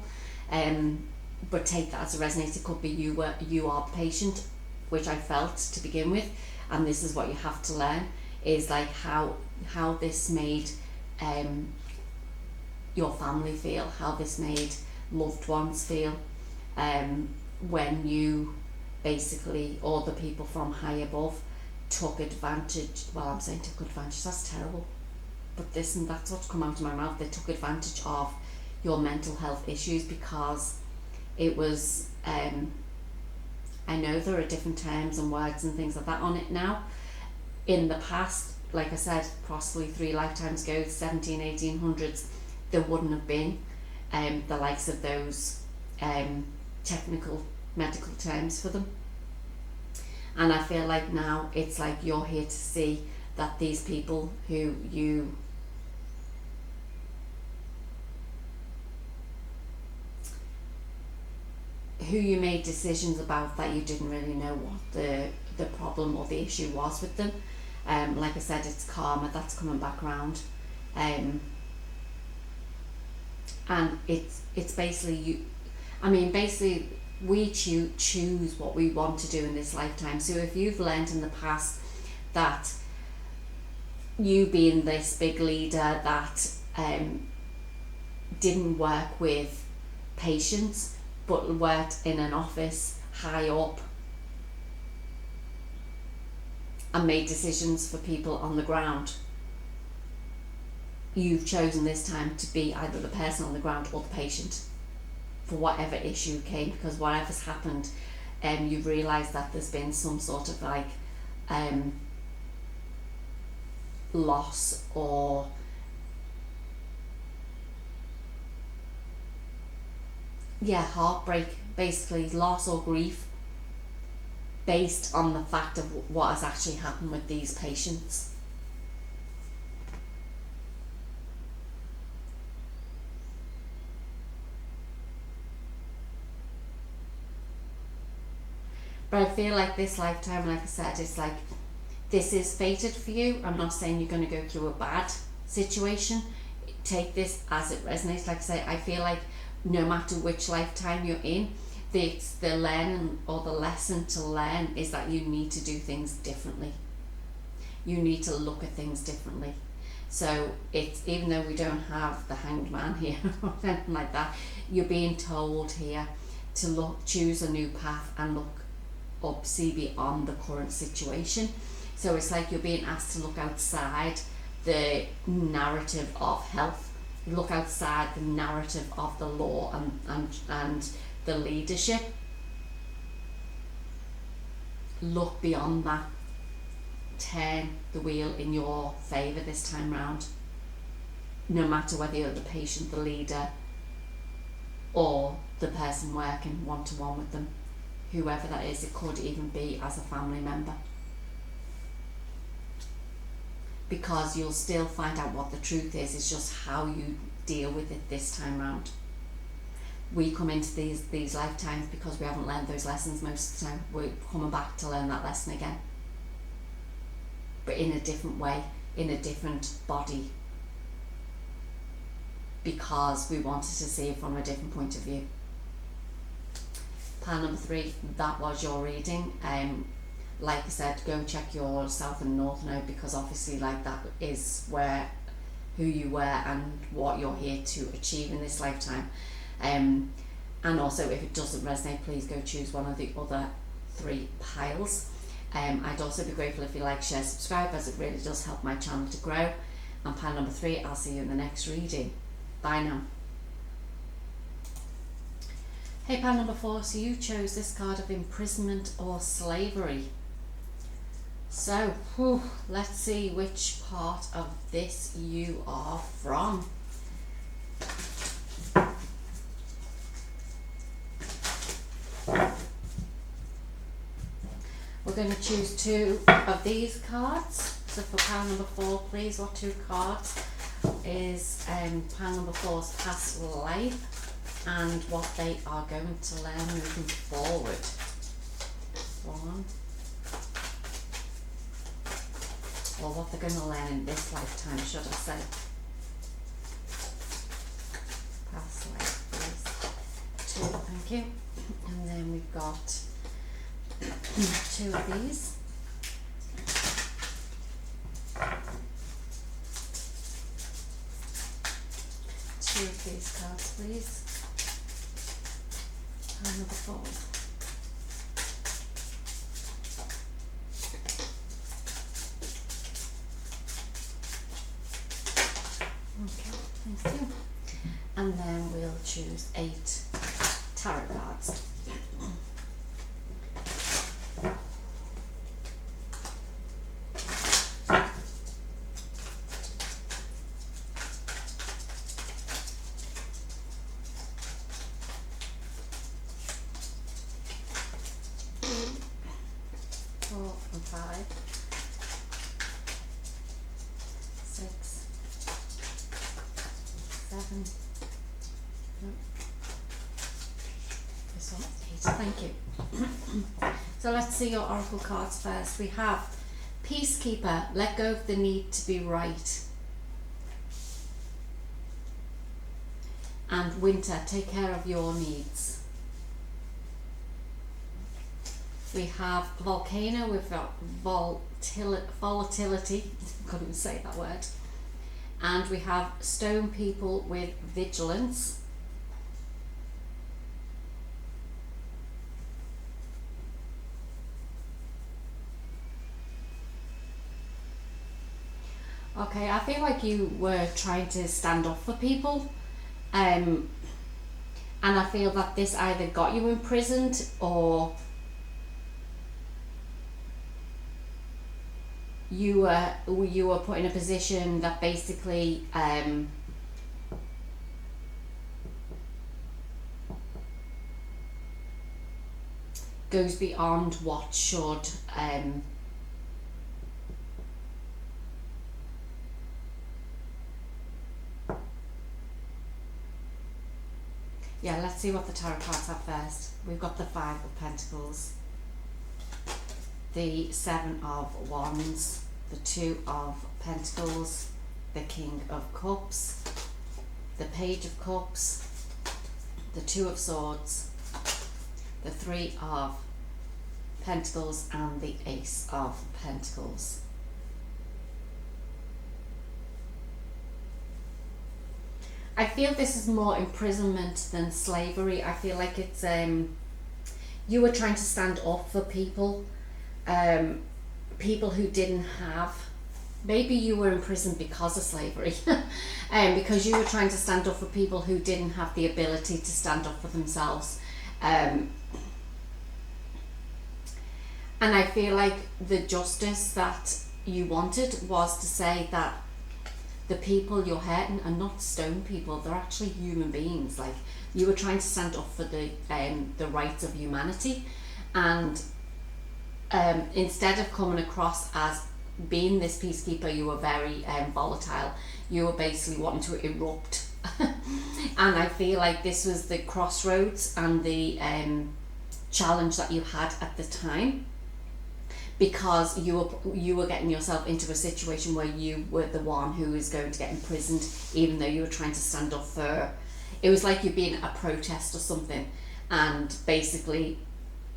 Speaker 1: but take that as a resonator. It could be you are the patient, which I felt to begin with, and this is what you have to learn, is like how this made your family feel, how this made loved ones feel, when you basically, or the people from high above, took advantage. Well, I'm saying took advantage, that's terrible, but that's what's come out of my mouth. They took advantage of your mental health issues, because it was I know there are different terms and words and things like that on it now. In the past, like I said, possibly 3 lifetimes ago, 1800s, there wouldn't have been the likes of those technical medical terms for them. And I feel like now it's like you're here to see that these people who you made decisions about, that you didn't really know what the problem or the issue was with them. Like I said, it's karma that's coming back around. And it's basically you. I mean, basically we choose what we want to do in this lifetime. So if you've learned in the past that you being this big leader that didn't work with patients, but worked in an office high up and made decisions for people on the ground, you've chosen this time to be either the person on the ground or the patient for whatever issue came, because whatever's happened, you've realised that there's been some sort of like loss or heartbreak, basically loss or grief based on the fact of what has actually happened with these patients. But I feel like this lifetime, like I said, it's like this is fated for you. I'm not saying you're going to go through a bad situation. Take this as it resonates. Like I say, I feel like no matter which lifetime you're in, the learning or the lesson to learn is that you need to do things differently. You need to look at things differently. So it's, even though we don't have the Hanged Man here or anything like that, you're being told here to choose a new path and look up, see beyond the current situation. So it's like you're being asked to look outside the narrative of health, look outside the narrative of the law and the leadership. Look beyond that. Turn the wheel in your favour this time round. No matter whether you're the patient, the leader, or the person working one-to-one with them. Whoever that is, it could even be as a family member. Because you'll still find out what the truth is. It's just how you deal with it this time round. We come into these lifetimes because we haven't learned those lessons most of the time. We're coming back to learn that lesson again. But in a different way, in a different body. Because we wanted to see it from a different point of view. Pile number 3, that was your reading. Like I said, go check your South and North Node, because obviously like that is who you were and what you're here to achieve in this lifetime. And also, if it doesn't resonate, please go choose one of the other 3 piles. I'd also be grateful if you like, share, subscribe, as it really does help my channel to grow. And pile number 3, I'll see you in the next reading. Bye now. Hey, pile number 4, so you chose this card of imprisonment or slavery. So, let's see which part of this you are from. We're going to choose 2 of these cards. So for pile number 4, please, what 2 cards is pile number 4's past life and what they are going to learn moving forward. 1. Or what they're going to learn in this lifetime, should I say. Past life, please. 2, thank you. And then we've got 2 of these. 2 of these cards, please. And number 4. Okay, thank you. And then we'll choose 8 tarot cards. 5, 6, 7. No. This one, 8. Thank you. So let's see your oracle cards first. We have Peacekeeper, let go of the need to be right. And Winter, take care of your needs. We have Volcano with volatility, couldn't even say that word. And we have Stone People with vigilance. Okay, I feel like you were trying to stand up for people. And I feel that this either got you imprisoned or you were put in a position that basically goes beyond what should yeah, let's see what the tarot cards have first. We've got the 5 of Pentacles, the 7 of Wands, the 2 of Pentacles, the King of Cups, the Page of Cups, the 2 of Swords, the 3 of Pentacles, and the Ace of Pentacles. I feel this is more imprisonment than slavery. I feel like it's you were trying to stand up for people, people who didn't have. Maybe you were imprisoned because of slavery, because you were trying to stand up for people who didn't have the ability to stand up for themselves. And I feel like the justice that you wanted was to say that the people you're hurting are not stone people, they're actually human beings. Like, you were trying to stand up for the rights of humanity, and instead of coming across as being this peacekeeper, you were very volatile. You were basically wanting to erupt. And I feel like this was the crossroads and the challenge that you had at the time, because you were getting yourself into a situation where you were the one who was going to get imprisoned, even though you were trying to stand up for. It was like you being a protest or something, and basically,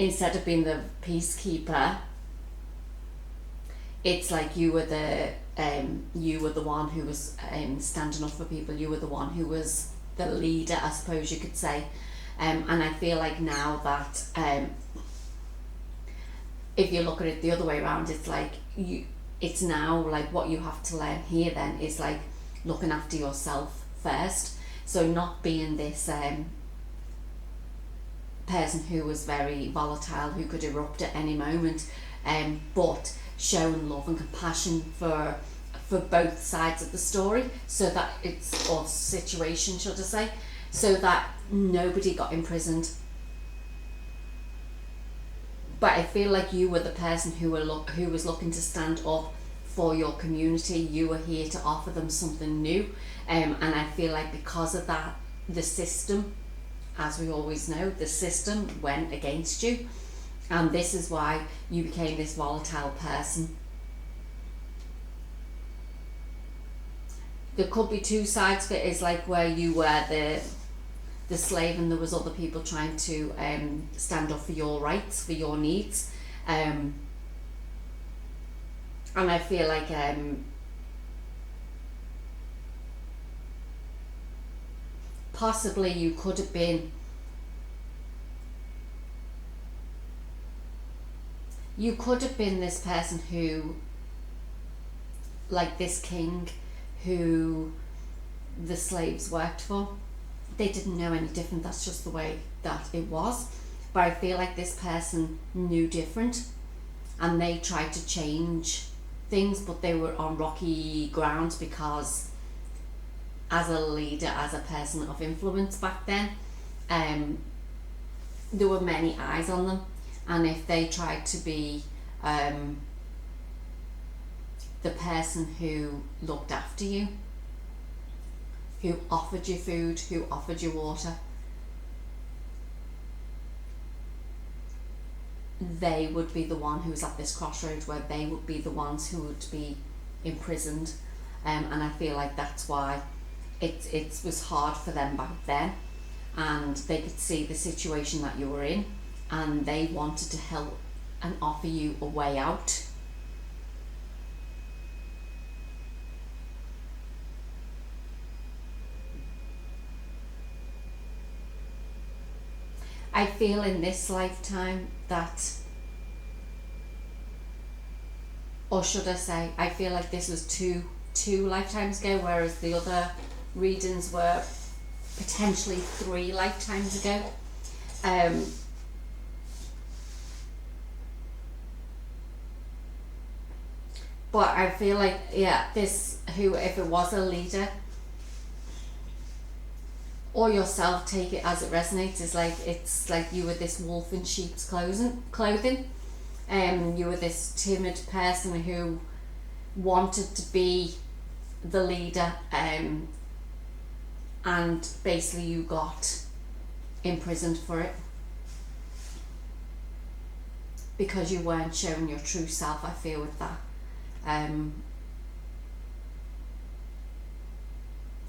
Speaker 1: instead of being the peacekeeper, it's like you were the one who was standing up for people. You were the one who was the leader, I suppose you could say. And I feel like now that if you look at it the other way around, it's like it's now like what you have to learn here then is like looking after yourself first. So not being this person who was very volatile, who could erupt at any moment, but showing love and compassion for both sides of the story, so that it's, or situation should I say, so that nobody got imprisoned. But I feel like you were the person who was looking to stand up for your community. You were here to offer them something new, and I feel like because of that, the system, as we always know, the system went against you, and this is why you became this volatile person. There could be two sides of it. Is like where you were the slave and there was other people trying to stand up for your rights, for your needs, and I feel like possibly you could have been this person who, like this king who the slaves worked for. They didn't know any different, that's just the way that it was. But I feel like this person knew different, and they tried to change things, but they were on rocky ground, because as a leader, as a person of influence back then, there were many eyes on them, and if they tried to be the person who looked after you, who offered you food, who offered you water. They would be the one who's at this crossroads where they would be the ones who would be imprisoned. And I feel like that's why it was hard for them back then, and they could see the situation that you were in, and they wanted to help and offer you a way out. I feel in this lifetime that, or should I say, I feel like this was two lifetimes ago, whereas the other readings were potentially 3 lifetimes ago. But I feel like, yeah, this, who, if it was a leader, or yourself, take it as it resonates, is like, it's like you were this wolf in sheep's clothing. You were this timid person who wanted to be the leader, and basically you got imprisoned for it because you weren't showing your true self, I feel, with that.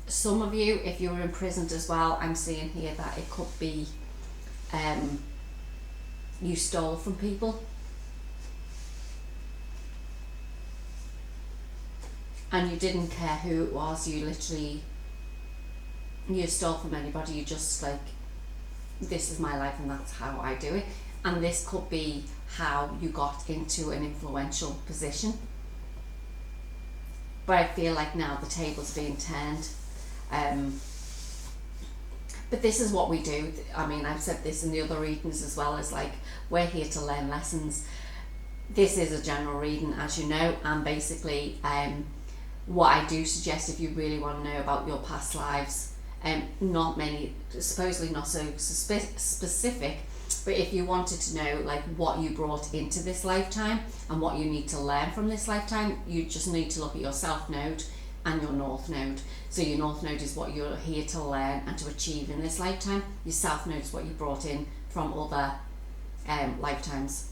Speaker 1: Some of you, if you were imprisoned as well, I'm seeing here that it could be you stole from people, and you didn't care who it was. You literally, you stole from anybody. You just like, this is my life and that's how I do it. And this could be how you got into an influential position. But I feel like now the table's being turned. But this is what we do. I mean, I've said this in the other readings as well, as like, we're here to learn lessons. This is a general reading, as you know, and basically what I do suggest, if you really want to know about your past lives, not many, supposedly not so specific, but if you wanted to know like what you brought into this lifetime and what you need to learn from this lifetime, you just need to look at your South Node and your North Node. So your North Node is what you're here to learn and to achieve in this lifetime. Your South Node is what you brought in from other lifetimes.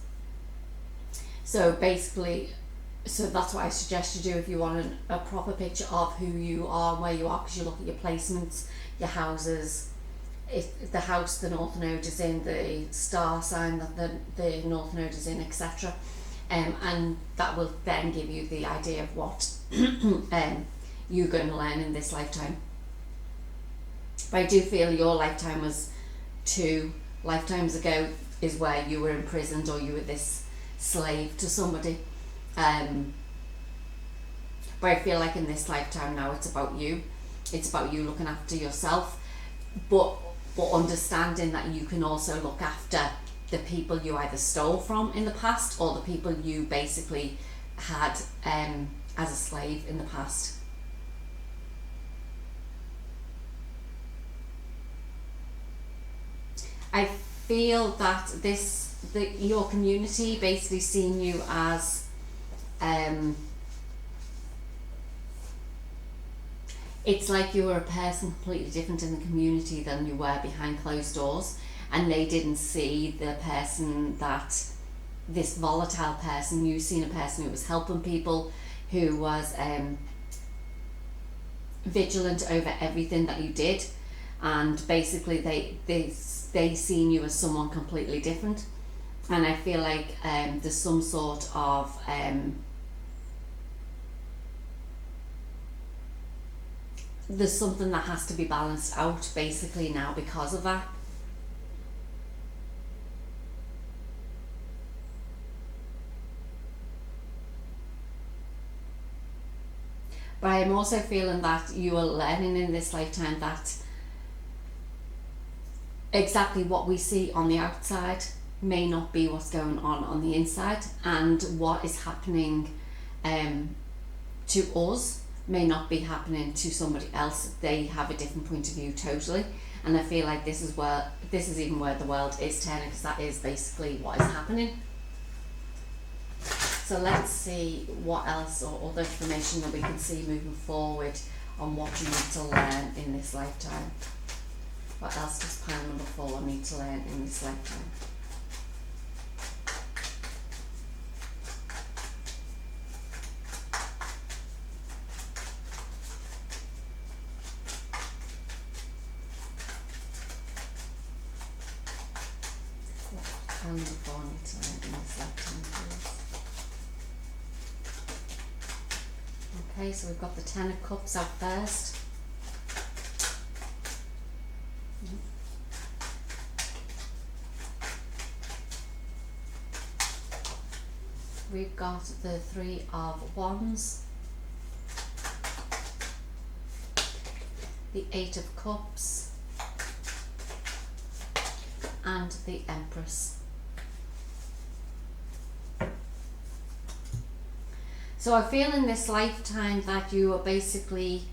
Speaker 1: So basically, so that's what I suggest you do if you want a proper picture of who you are and where you are, because you look at your placements, your houses. If the house the North Node is in, the star sign that the North Node is in, etc. And that will then give you the idea of what you're going to learn in this lifetime. But I do feel your lifetime was 2 lifetimes ago, is where you were imprisoned, or you were this slave to somebody. But I feel like in this lifetime now, it's about you. It's about you looking after yourself, but understanding that you can also look after the people you either stole from in the past, or the people you basically had as a slave in the past. I feel that your community basically seeing you as it's like you were a person completely different in the community than you were behind closed doors, and they didn't see the person that, this volatile person. You seen a person who was helping people, who was vigilant over everything that you did, and basically they seen you as someone completely different. And I feel like there's some sort of there's something that has to be balanced out basically now because of that. But I'm also feeling that you are learning in this lifetime that exactly what we see on the outside may not be what's going on the inside, and what is happening to us may not be happening to somebody else. They have a different point of view totally, and I feel like this is even where the world is turning, because that is basically what is happening. So let's see what else or other information that we can see moving forward on what you need to learn in this lifetime. What else does pile number 4 need to learn in this lifetime? What does pile number 4 need to learn in this lifetime, please? Okay, so we've got the 10 of Cups out first. We've got the 3 of Wands, the 8 of Cups, and the Empress. So I feel in this lifetime that you are basically,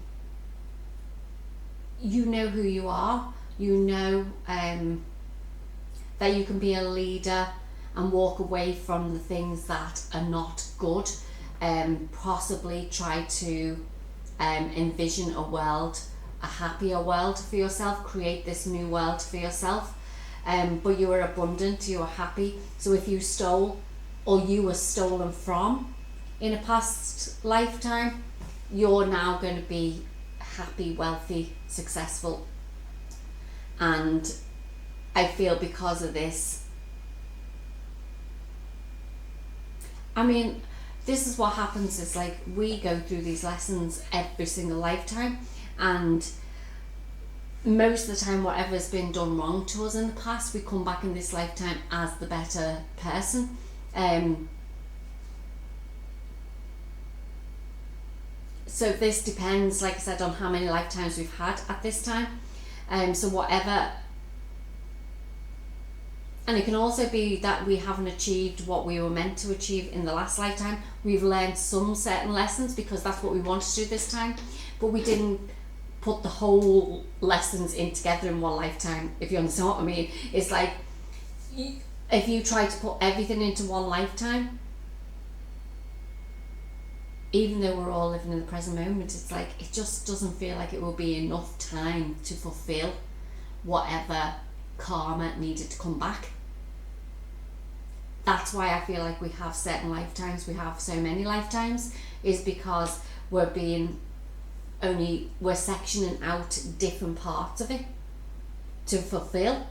Speaker 1: you know who you are, you know that you can be a leader and walk away from the things that are not good, possibly try to envision a world, a happier world for yourself, create this new world for yourself, but you are abundant, you are happy. So if you stole or you were stolen from in a past lifetime, you're now going to be happy, wealthy, successful. And I feel because of this, I mean, this is what happens, is like we go through these lessons every single lifetime, and most of the time whatever's been done wrong to us in the past, we come back in this lifetime as the better person. So this depends, like I said, on how many lifetimes we've had at this time. So whatever, and it can also be that we haven't achieved what we were meant to achieve in the last lifetime. We've learned some certain lessons because that's what we wanted to do this time, but we didn't put the whole lessons in together in one lifetime, if you understand what I mean. It's like, if you try to put everything into one lifetime, even though we're all living in the present moment, it's like it just doesn't feel like it will be enough time to fulfill whatever karma needed to come back. That's why I feel like we have certain lifetimes, we have so many lifetimes, is because we're sectioning out different parts of it to fulfill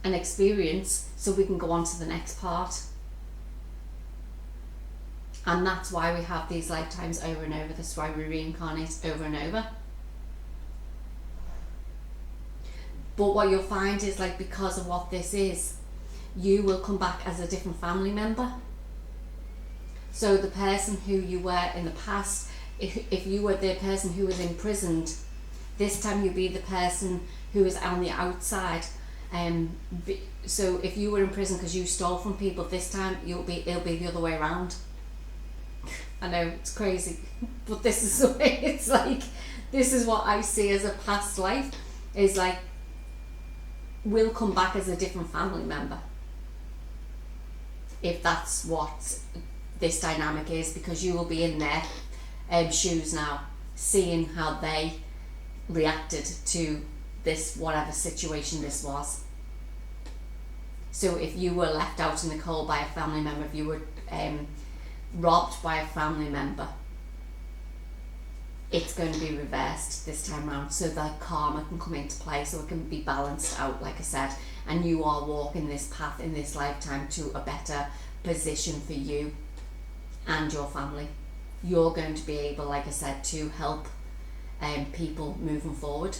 Speaker 1: and experience, so we can go on to the next part. And that's why we have these lifetimes over and over. That's why we reincarnate over and over. But what you'll find is, like, because of what this is, you will come back as a different family member. So the person who you were in the past, if you were the person who was imprisoned, this time you'll be the person who is on the outside. So if you were in prison because you stole from people, this time it'll be the other way around. I know, it's crazy, but this is the way it's like. This is what I see as a past life, is like, we'll come back as a different family member, if that's what this dynamic is, because you will be in their shoes now, seeing how they reacted to this, whatever situation this was. So if you were left out in the cold by a family member, if you were robbed by a family member, it's going to be reversed this time around, so that karma can come into play, so it can be balanced out, like I said, and you are walking this path in this lifetime to a better position for you and your family. You're going to be able, like I said, to help people moving forward.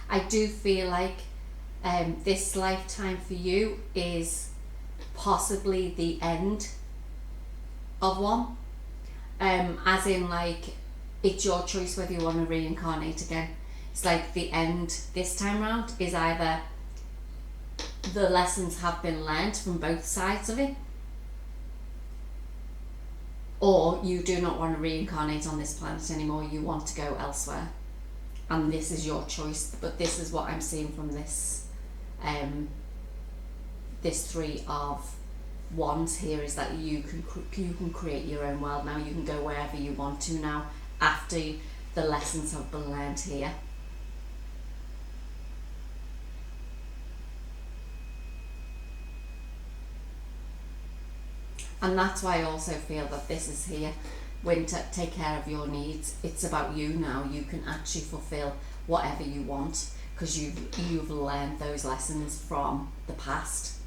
Speaker 1: I do feel like this lifetime for you is possibly the end of one. As in, like, it's your choice whether you want to reincarnate again. It's like the end this time round is either the lessons have been learned from both sides of it, or you do not want to reincarnate on this planet anymore, you want to go elsewhere. and this is your choice, but this is what I'm seeing from this this Three of Wands here, is that you can create your own world now. You can go wherever you want to now after the lessons have been learned here. And that's why I also feel that this is here. Winter, take care of your needs. It's about you now. You can actually fulfill whatever you want because you've learned those lessons from the past.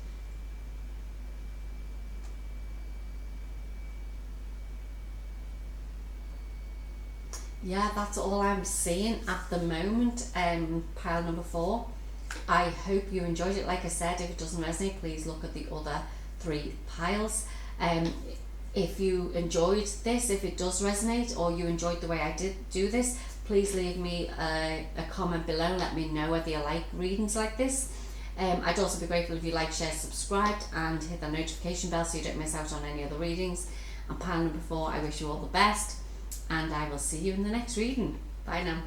Speaker 1: Yeah, that's all I'm seeing at the moment. Pile number 4. I hope you enjoyed it. Like I said, if it doesn't resonate, please look at the other 3 piles. If you enjoyed this, if it does resonate, or you enjoyed the way I did do this, please leave me a comment below. Let me know whether you like readings like this. I'd also be grateful if you like, share, subscribe, and hit the notification bell so you don't miss out on any other readings. And pile number 4, I wish you all the best, and I will see you in the next reading. Bye now.